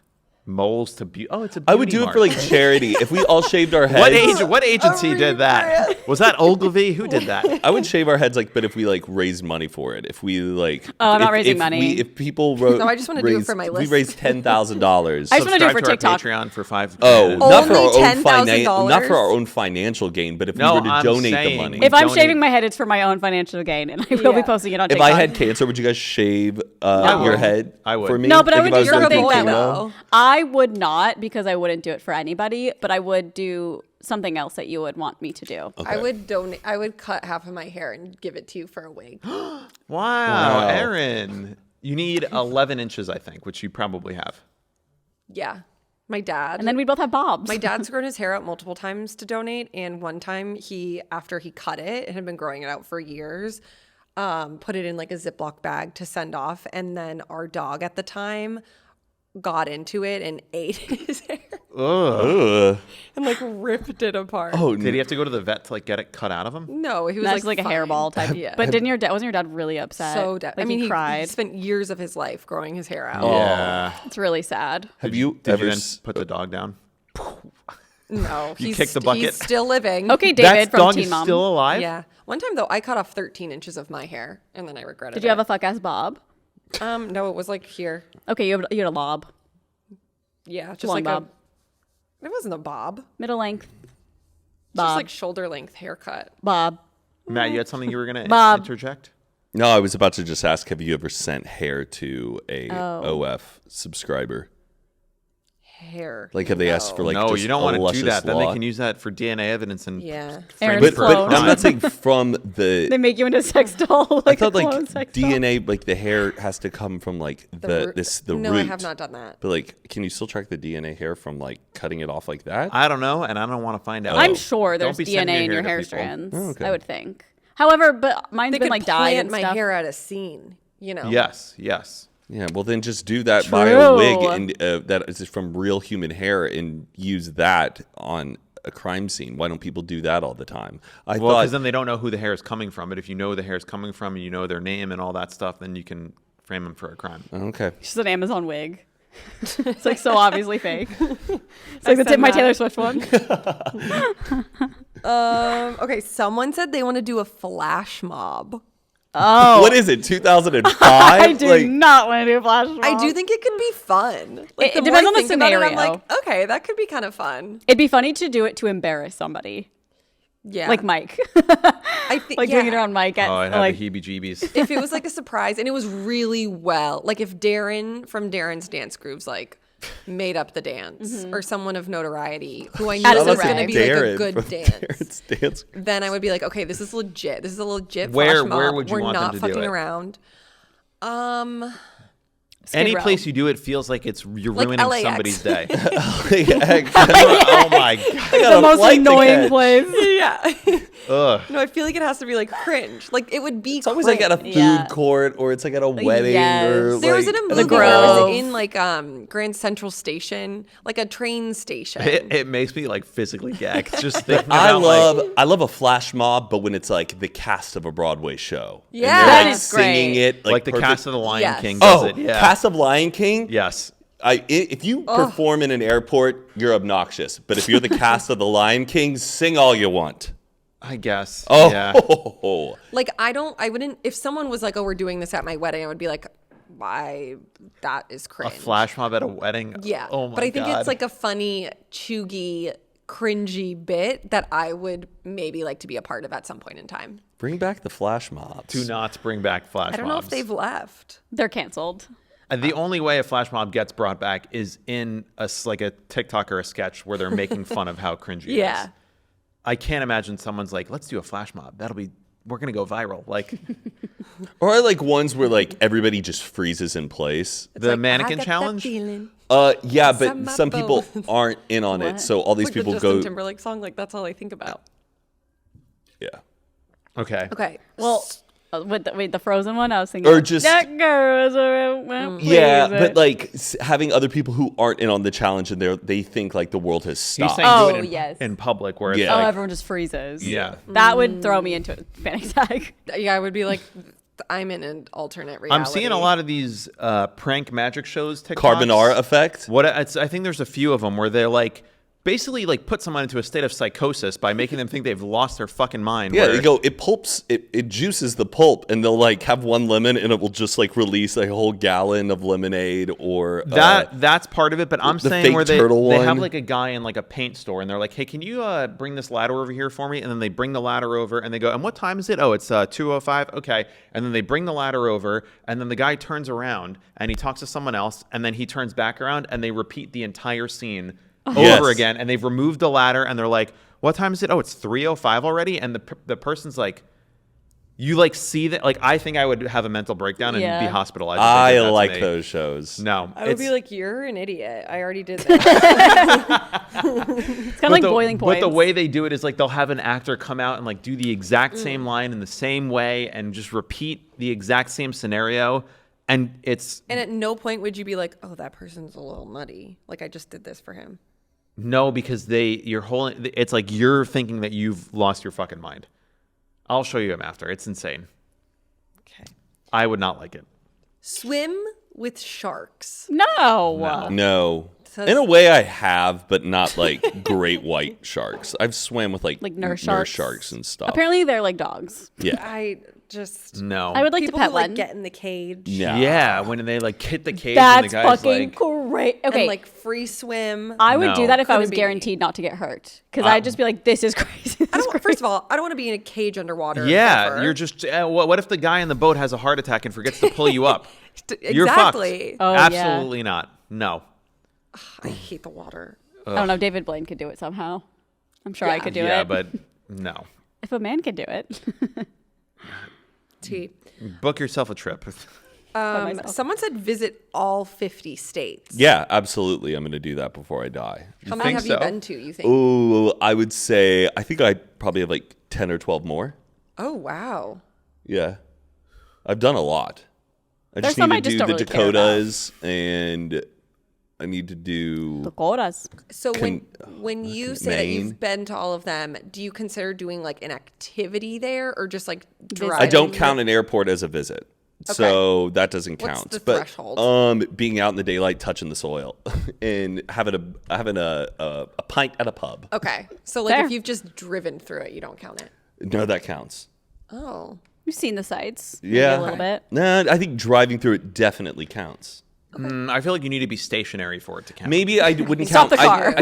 Moles to beauty. Oh, it's a I would beauty do it mark. for like charity. If we all shaved our heads. What agency did that? Was that Ogilvy? Who did that? I would shave our heads, like, but if we like raised money for it, if we like, Oh, I'm not if- raising if money. if people wrote, No, I just wanna do it for my We list. raised $10,000. I just wanna do it for Subscribe to our TikTok. Patreon for $5. Oh, not for our Only own $10,000? not for our own financial gain, but if No, we were to I'm donate saying- the money. If I'm Donate. shaving my head, it's for my own financial gain, and I will be Yeah. posting it on If TikTok. I had cancer, would you guys shave I your would. head? I would. For me? No, but I Like, would if do was something going that through will- chemo? I would not, because I wouldn't do it for anybody, but I would do something else that you would want me to do. I would donate. I would cut half of my hair and give it to you for a wig. Wow, Aaron. You need 11 inches, I think, which you probably have. Yeah. My dad. And then we both have bobs. My dad's grown his hair out multiple times to donate, and one time after he cut it had been growing it out for years, put it in like a Ziploc bag to send off, and then our dog at the time got into it and ate his hair Ugh. and like ripped it apart. Oh, Did he have to go to the vet to like get it cut out of him? No, he was That's like a fine. hairball type. Yeah. But wasn't your dad really upset? So like I mean, he he cried. spent years of his life growing his hair out. Yeah. It's really sad. have you Did ever you then put the dog down? No, You kicked the bucket? He's still living. Okay, David That from dog Teen is Mom. still alive? Yeah. One time though, I cut off 13 inches of my hair, and then I regretted it. Did you have a fuck ass bob? No, it was like here. Okay, you had a lob. Yeah, just Long like bob. It wasn't a bob. Middle length. Just Bob. like shoulder length haircut. Bob. Matt, you had something you were going to Bob. interject? No, I was about to just ask, have you ever sent hair to a OF subscriber? Hair. Like, have they asked for like No, just you don't a want to do luscious that. Then they lock? can use that for DNA evidence and Yeah. frame Aaron's it for a clothes. But I'm crime. not saying from They the. make you into a sex doll. I Like thought a like clone sex doll. DNA, like the hair has to come from like the No, root. I have not done that. But like, can you still track the DNA hair from like cutting it off like that? I don't know, and I don't want to find out. I'm sure Don't there's be sending DNA in your hair to people. strands. Oh, okay. I would think. However, but mine's They been could like dyed plant and my stuff. hair at a scene, you know? Yes, yes. Yeah, well then just do that, buy a wig True. and that is from real human hair and use that on a crime scene. Why don't people do that all the time? I Well, thought because then they don't know who the hair is coming from. But if you know the hair is coming from and you know their name and all that stuff, then you can frame them for a crime. okay. It's just an Amazon wig. It's like so obviously fake. It's like send my that. Taylor Swift one. Okay, someone said they want to do a flash mob. Oh, What is it? 2005? I do Like, not want to do a flash mob. I do think it could be fun. Like, It the more depends I on the think about it, I'm scenario. like, okay, that could be kind of fun. It'd be funny to do it to embarrass somebody, Yeah. like Mike, I think, like doing it around Mike at Oh, I'd have like. the heebie-jeebies. if it was like a surprise and it was really well, like if Darren from Darren's Dance Grooves like made up the dance or someone of notoriety who I knew Addison was going to Rae. be like a Darren good from dance, Darren's Dance. then I would be like, okay, this is legit. This is a legit Where- flash mob. where would you We're want them not to do fucking it? around. Any Row. place you do it feels like you're Like ruining LAX. somebody's day. I Oh my god. The most annoying place. Yeah. Ugh. No, I feel like it has to be like cringe. Like it would be It's always like at a food Yeah. court or it's like at a wedding Yes. or There was like in a at movie Grove. where it was in like Grand Central Station, like a train station. It makes me like physically gag. Just thinking I about like, love a flash mob, but when it's like the cast of a Broadway show. And Yeah. they're, That like is singing great. it like the perfect. cast of The Lion Yes. King does Oh, it. Yeah. cast of Lion King. Yes. If you perform in an airport, you're obnoxious. But if you're the cast of The Lion King, sing all you want. I guess. Oh, Yeah. Like I wouldn't. If someone was like, "Oh, we're doing this at my wedding," I would be like, "Why? That is A cringe." flash mob at a wedding. Yeah. Oh my but I think God. it's like a funny, chuggy, cringy bit that I would maybe like to be a part of at some point in time. Bring back the flash mobs. Do not bring back flash I don't know if mobs. they've left. They're canceled. The only way a flash mob gets brought back is in like a TikTok or a sketch where they're making fun of how cringy it Yeah. is. I can't imagine someone's like, let's do a flash mob. We're going to go viral. Like Or I like ones where like everybody just freezes in place. the Like, I mannequin got that challenge. feeling. Yeah, but Some some people bones. aren't in on it. What? So all these Like the people Justin go. Timberlake song. Like that's all I think about. Yeah. Okay. Okay. Well, with the Frozen one, I was thinking. Or just- that girl is a Yeah, but like having other people who aren't in on the challenge and they think like the world has He's stopped. saying Oh, do it in, yes. in public where it's Yeah. Oh, like, everyone just freezes. yeah. That would throw me into a panic attack. Yeah, I would be like, I'm in an alternate reality. I'm seeing a lot of these prank magic shows. TikToks. Carbonara effect. I think there's a few of them where they're like basically like put someone into a state of psychosis by making them think they've lost their fucking mind. Yeah, where- you go. It pulps. It juices the pulp, and they'll like have one lemon, and it will just like release a whole gallon of lemonade or that's part of it, but I'm the saying fake where they turtle have one. like a guy in like a paint store and they're like, hey, can you bring this ladder over here for me? And then they bring the ladder over and they go, and what time is it? Oh, it's 2:05. Okay. And then they bring the ladder over and then the guy turns around and he talks to someone else and then he turns back around and they repeat the entire scene Yes. over again, and they've removed the ladder and they're like, what time is it? Oh, it's 3:05 already. And the person's like, you like see that, like, I think I would have a mental breakdown and Yeah. be hospitalized. if they I did that to like me. those shows. No, I would it's- be like, you're an idiot. I already did that. It's kind of like boiling points. But the way they do it is like they'll have an actor come out and like do the exact same line in the same way and just repeat the exact same scenario. And it's And at no point would you be like, oh, that person's a little nutty. Like I just did this for him. no, because it's like you're thinking that you've lost your fucking mind. I'll show you him after. It's insane. Okay. I would not like it. Swim with sharks. no. No. In a way, I have, but not like great white sharks. I've swam with like nurse sharks and stuff. Apparently, they're like dogs. Yeah. I just No. I would like people to pet who like one. get in the cage. Yeah. Yeah, when they like hit the cage That's and the guy's fucking like, great. Okay, And like free swim. I would No. do that if I Couldn't was be. guaranteed not to get hurt. Because I'd just be like, this is crazy. This is crazy. First of all, I don't want to be in a cage underwater. yeah, ever. you're just. What if the guy in the boat has a heart attack and forgets to pull you up? You're Exactly. fucked. Oh, yeah. Absolutely not. No. I hate the water. I don't know. David Blaine could do it somehow. I'm sure I could do yeah, it. but no. If a man could do it. Tea. Book yourself a trip. myself. Someone said visit all 50 states. Yeah, absolutely. I'm going to do that before I die. How many think have so? you been to, you think? Oh, I would say, I think I probably have like 10 or 12 more. Oh, wow. Yeah. I've done a lot. I There's just some need I to just do don't the really care about. Dakotas and I need to do. Dakotas. So when you say that Maine. you've been to all of them, do you consider doing like an activity there or just like Visit. driving? I don't count an airport as a visit. So that doesn't What's count. the but threshold? being out in the daylight, touching the soil, and having a pint at a pub. Okay. So like Fair. if you've just driven through it, you don't count it. No, that counts. Oh. You've seen the sights. Maybe Yeah, a little bit. Nah, I think driving through it definitely counts. I feel like you need to be stationary for it to count. Maybe I wouldn't Stop count. the car.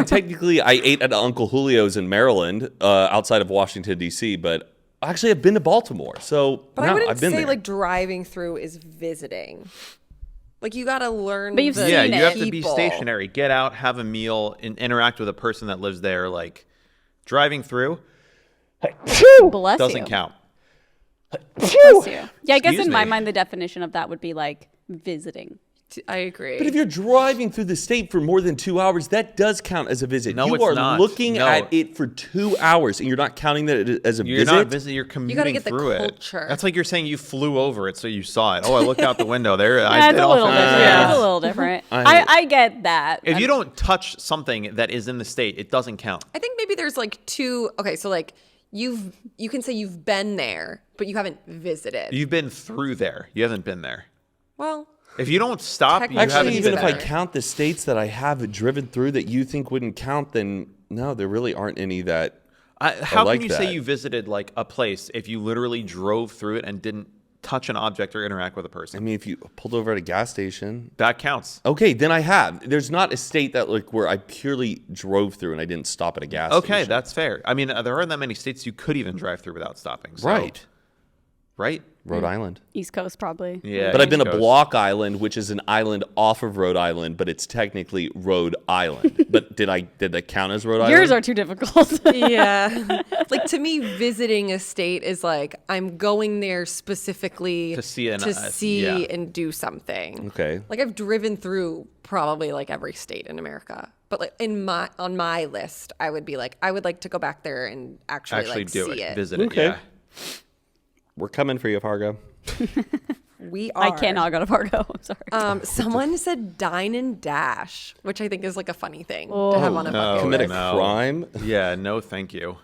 I ate at Uncle Julio's in Maryland, outside of Washington D.C. But actually, I've been to Baltimore, so But no, I wouldn't I've been say there. like driving through is visiting. Like you got to learn. But you've the seen yeah, it. you have to be people. stationary. Get out, have a meal, and interact with a person that lives there. Like driving through Bless doesn't you. count. Bless you. Yeah, I guess Excuse in my me. mind, the definition of that would be like visiting. I agree. But if you're driving through the state for more than 2 hours, that does count as a visit. No, you it's are not. looking No. at it for 2 hours, and you're not counting that as a You're visit. not visiting. You're commuting get the through culture. it. That's like you're saying you flew over it, so you saw it. Oh, I looked out the window there. Yeah, it's a little different. Yeah. It's a little different. I- I get that. If you don't touch something that is in the state, it doesn't count. I think maybe there's like two. Okay, so like you can say you've been there, but you haven't visited. You've been through there. You haven't been there. Well, If you don't stop, you Technically, haven't Actually, even been if I there. count the states that I have driven through that you think wouldn't count, then no, there really aren't any that. How like can you say that. you visited like a place if you literally drove through it and didn't touch an object or interact with a I person? mean, if you pulled over at a gas station, That counts. okay, then I have. There's not a state that like where I purely drove through and I didn't stop at a gas Okay, station. that's fair. I mean, there aren't that many states you could even drive through without stopping. So, right. Right? Rhode Island. East Coast probably. Yeah. But I've been to East Coast. Block Island, which is an island off of Rhode Island, but it's technically Rhode Island. But did that count as Rhode Island? Yours are too difficult. yeah. Like to me, visiting a state is like I'm going there specifically To see an- yeah. yeah. and do something. Okay. Like I've driven through probably like every state in America, but like on my list, I would be like I would like to go back there and actually like do see it. Visit it. Okay. Yeah. We're coming for you, Fargo. We are. I cannot go to Fargo. I'm sorry. Someone said dine and dash, which I think is like a funny thing to have on a no. bucket Commit a list. no. crime. Yeah, no, thank you.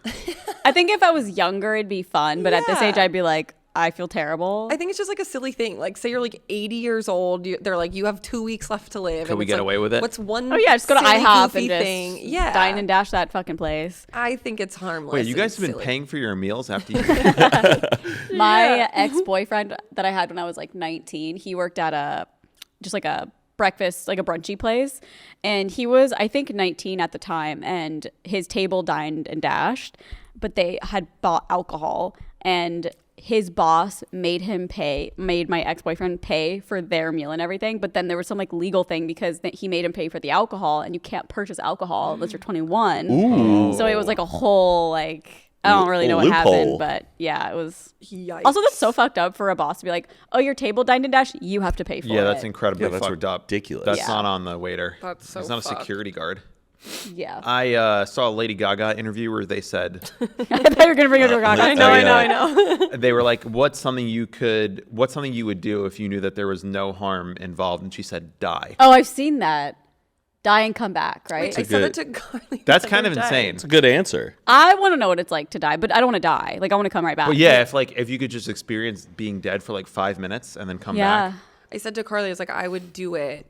I think if I was younger, it'd be fun. But at this Yeah. age, I'd be like, I feel terrible. I think it's just like a silly thing. Like, say you're like 80 years old, they're like, you have 2 weeks left to live. Could and we it's get like, away with it? What's one? Oh yeah, just go to silly, IHOP goofy and just thing? Yeah, dine and dash that fucking place. I think it's harmless. Wait, you guys have and been silly. paying for your meals after you. My ex-boyfriend that I had when I was like 19, he worked at a breakfast, like a brunchy place. And he was, I think, 19 at the time. And his table dined and dashed, but they had bought alcohol. And his boss made my ex-boyfriend pay for their meal and everything. But then there was some like legal thing because he made him pay for the alcohol. And you can't purchase alcohol unless you're 21. Ooh. So it was like a whole like... I don't really know what Loophole. happened, but yeah, it was. Yikes. Also, that's so fucked up for a boss to be like, "Oh, your table dined and dash, you have to pay for it." Yeah, that's incredibly Yeah, that's fucked up. ridiculous. That's Yeah. not on the waiter. That's so It's not a fucked. security guard. Yeah, I saw a Lady Gaga interview where they said I thought you were gonna bring it to a Gaga. I know. they were like, "What's something you would do if you knew that there was no harm involved?" And she said, "Die." Oh, I've seen that. Die and come back, right? I a said good- it to Carly. That's the kind of other day. insane. It's a good answer. I want to know what it's like to die, but I don't want to die. Like I want to come right back. But yeah, if you could just experience being dead for like 5 minutes and then come yeah. back. I said to Carly, I was like, I would do it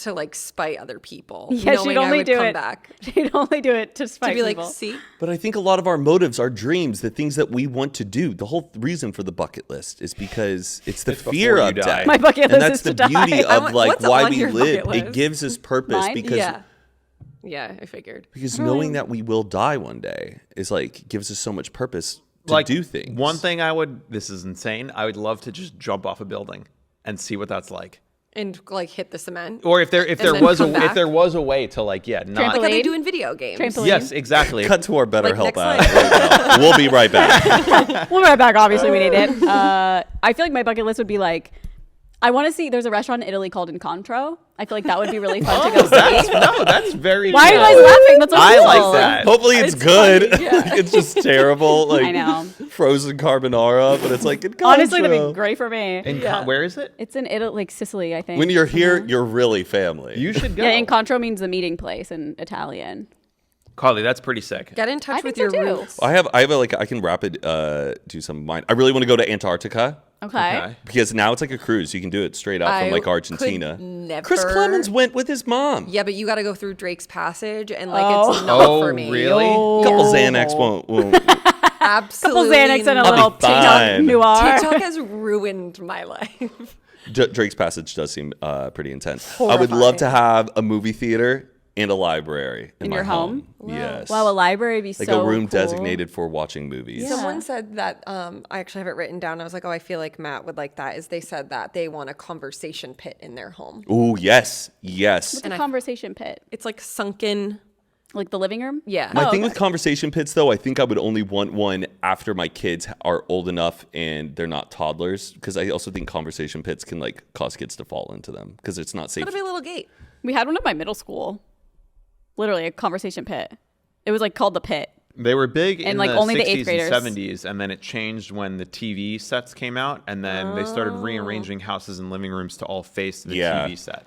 to like spite other people. Yeah, knowing she'd I only would do come it. back. She'd only do it to spite To be like, people. see? But I think a lot of our motives, our dreams, the things that we want to do, the whole reason for the bucket list is because it's the before fear you of die. death. My bucket and list that's is the to beauty die. of like What's why on we your live. bucket It list? gives us purpose Mine? because Yeah, I figured. knowing that we will die one day is like gives us so much purpose to like do things. One thing this is insane. I would love to just jump off a building and see what that's like. And like hit the cement. Or if there then was come back. a way to like not Like how they Trampoline? do in video games. Trampoline. yes, exactly. Cut to our better Like help next ad line. right now. We'll be right back. We'll be right back. Obviously, we need it. I feel like my bucket list would be like, I want to see. There's a restaurant in Italy called Incontro. I feel like that would be really fun to go see. That's very. Why are you cool. guys laughing? That's so I cool. like that. Hopefully it's good. It's just terrible. Like I know. frozen carbonara, but it's like in Honestly, that'd Concho. be great for me. Where is it? It's in Italy, like Sicily, I think. When you're here, you're really family. You should go. Yeah, Incontro means the meeting place in Italian. Carly, that's pretty sick. Get in touch I with think your so, too. roots. I have like I can rapid do some of mine. I really want to go to Antarctica Okay. because now it's like a cruise. You can do it straight out from I like could Argentina. never. Chris Clemens went with his mom. Yeah, but you got to go through Drake's Passage, and like Oh. it's not Oh, for me. really? A couple Xanax won't. Absolutely. Couple Xanax and a not. little be TikTok fine. noir. TikTok has ruined my life. Drake's Passage does seem pretty intense. I would love to have a movie theater and a library in my your home? Yes. Wow, a library would be like so a room cool. designated for watching movies. Yeah. Someone said that I actually have it written down. I was like, oh, I feel like Matt would like that. Is they said that they want a conversation pit in their home. Ooh, yes, yes. It's a conversation pit. It's like sunken. Like the living room? Yeah. My thing with conversation pits, though, I think I would only want one after my kids are old enough and they're not toddlers, because I also think conversation pits can like cause kids to fall into them because it's not safe. It'll be a little gate. We had one at my middle school. Literally a conversation pit. It was like called the pit. They were big in like, the only the 60s eighth graders. and 70s, and then it changed when the TV sets came out, and then they started rearranging houses and living rooms to all face the Yeah. TV set.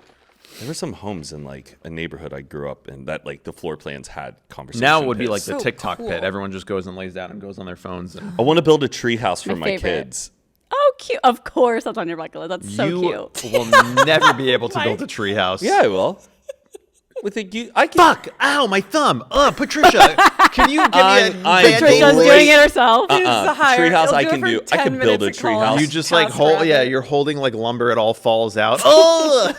There were some homes in like a neighborhood I grew up in that like the floor plans had conversation Now it would be pits. like the So TikTok cool. pit. Everyone just goes and lays down and goes on their phones. And I want to build a tree house for My my favorite. kids. Oh, cute. Of course that's on your bucket list. That's so you cute. will never be able to build a tree house. Yeah, I will. With a I can. Fuck! Ow, my thumb! Patricia, can you give me a I'm Band-Aid? Patricia's great. doing it herself. Treehouse I can do. I can build a treehouse. You just like hold, yeah, you're holding like lumber, it all falls out. Oh,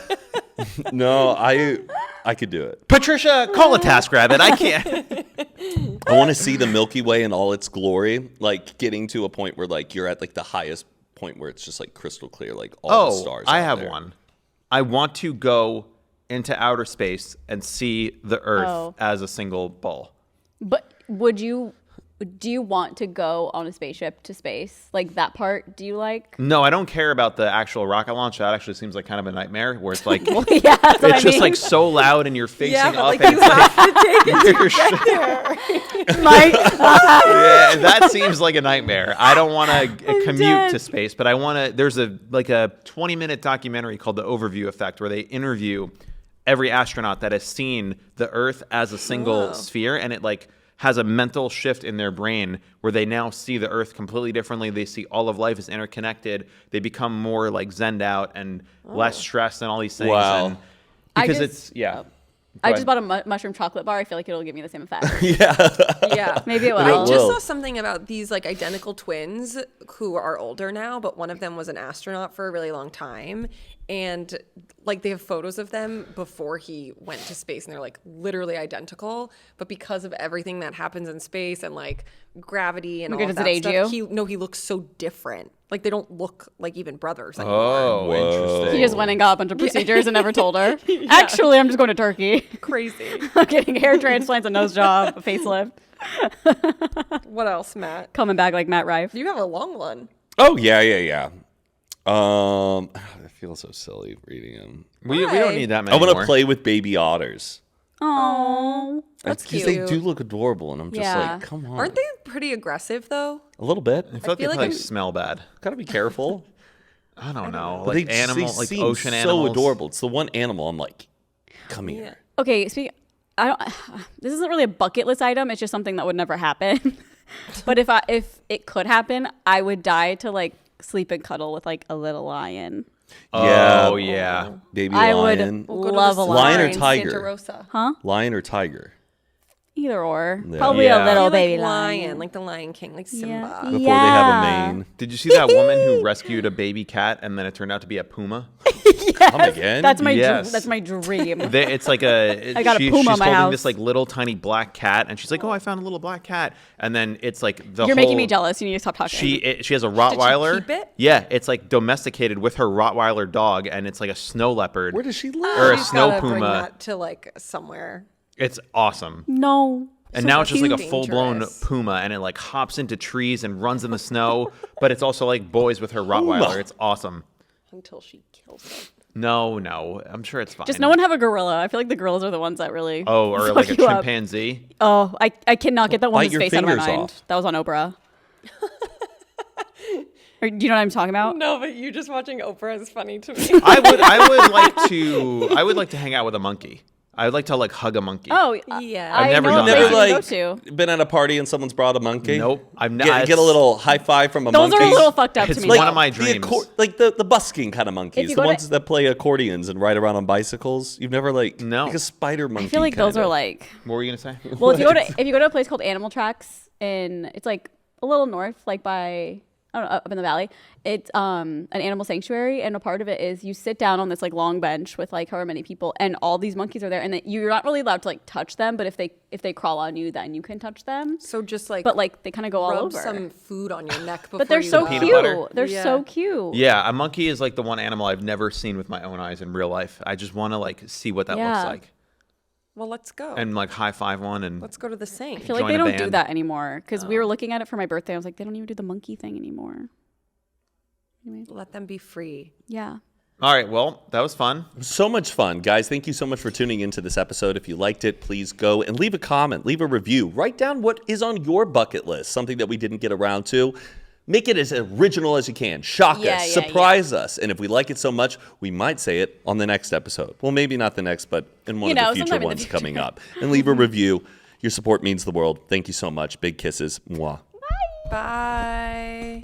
No, I could do it. Patricia, call a TaskRabbit. I can't. I want to see the Milky Way in all its glory, like getting to a point where like you're at like the highest point where it's just like crystal clear, like all the stars. I out have there. one. I want to go into outer space and see the Earth as a single ball. But do you want to go on a spaceship to space? Like that part, do you like? No, I don't care about the actual rocket launch. That actually seems like kind of a nightmare where it's like Yeah, that's what I it's just mean. like so loud and you're facing Yeah, but up like and you it's like have to take it. yeah, that seems like a nightmare. I don't want to commute dead. to space, but I want to. There's a 20-minute documentary called The Overview Effect where they interview every astronaut that has seen the Earth as a single sphere, and it like has a mental shift in their brain where they now see the Earth completely differently. They see all of life as interconnected. They become more like zened out and less stressed and all these things. Wow. And I because just- it's yeah. I Go just ahead. bought a mushroom chocolate bar. I feel like it'll give me the same effect. Yeah. Maybe it will. But it I just will. saw something about these like identical twins who are older now, but one of them was an astronaut for a really long time. And like they have photos of them before he went to space, and they're like literally identical. But because of everything that happens in space and like gravity and Okay, all of does it that age stuff, you? he looks so different. Like they don't look like even brothers anymore. Oh, Whoa. interesting. He just went and got a bunch of procedures and never told her. Actually, I'm just going to Turkey. Crazy. I'm getting hair transplants, a nose job, a facelift. What else, Matt? Coming back like Matt Rife. You have a long one. Oh yeah. I feel so silly reading them. We don't need that many I want to more. play with baby otters. Oh, That's Because cute. they do look adorable, and I'm just Yeah. like, come on. Aren't they pretty aggressive though? A little bit. I feel like they feel like probably you- smell bad. Gotta be careful. I don't know. But Like they animal, like seem ocean so animals. adorable. It's the one animal I'm like, come here. okay. I don't. This isn't really a bucket list item. It's just something that would never happen. But if it could happen, I would die to like sleep and cuddle with like a little lion. Yeah. Oh yeah. Baby I lion. would love a Lion or lion. tiger? Santa Rosa. Huh? Lion or tiger? Either or. Yeah. Probably Yeah. a I little feel baby like lion. like the Lion King, like Simba. Yeah. Before they have a mane. Did you see that woman who rescued a baby cat and then it turned out to be a puma? Come again? That's my Yes. that's my dream. It's like a. I got a she's puma in my holding house. this like little tiny black cat, and she's like, "Oh, I found a little black cat." And then it's like the You're whole, making me jealous. You need to stop talking. She has a Rottweiler. keep it? Yeah, it's like domesticated with her Rottweiler dog, and it's like a snow leopard. Where does she live? Or a She's snow gotta bring puma. that to like somewhere. It's awesome. No. And now it's just like a cute. full-blown Dangerous. puma, and it like hops into trees and runs in the snow. But it's also like boys with her Rottweiler. It's awesome. Until she kills it. No, I'm sure it's fine. Just no one have a gorilla. I feel like the gorillas are the ones that really. Oh, or fuck like a you up. chimpanzee. Oh, I cannot get that Bite woman's your face out of my fingers mind. off. That was on Oprah. Or, do you know what I'm talking about? No, but you just watching Oprah is funny to me. I would like to hang out with a monkey. I would like to like hug a monkey. Oh, Yeah. I I've never know done a that. place Never you like can go to. been at a party and someone's brought a monkey. Nope. I've never Get a little high five from a Those monkey. are a little fucked up to It's me. one though. of my The dreams. like the busking kind of monkeys, you the go to- ones that play accordions and ride around on bicycles. You've never like No. like a spider monkey. I feel like those kinda. are like. What were you gonna say? Well, if you go to a place called Animal Tracks it's like a little north, like by I don't know, up in the valley. It's an animal sanctuary, and a part of it is you sit down on this like long bench with like however many people, and all these monkeys are there, and then you're not really allowed to like touch them, but if they crawl on you, then you can touch them. So just like But like they kind of go all rub over. some food on your neck before But they're you so go. Peanut cute. butter? They're Yeah. so cute. Yeah, a monkey is like the one animal I've never seen with my own eyes in real life. I just want to like see what that Yeah. looks like Well, let's go. and like high five one and Let's go to the same. I feel like Join they a don't do band. that anymore because we were looking at it for my birthday. I was like, they don't even do the monkey thing anymore. Let them be free. Yeah. All right, well, that was fun. So much fun, guys. Thank you so much for tuning into this episode. If you liked it, please go and leave a comment, leave a review. Write down what is on your bucket list, something that we didn't get around to. Make it as original as you can. Shock Yeah, us, yeah, surprise us. And if we like it so much, we might say it on the next episode. Well, maybe not the next, but in one You of know, the future sometime in the ones future. coming up. And leave a review. Your support means the world. Thank you so much. Big kisses. Mwah. Bye.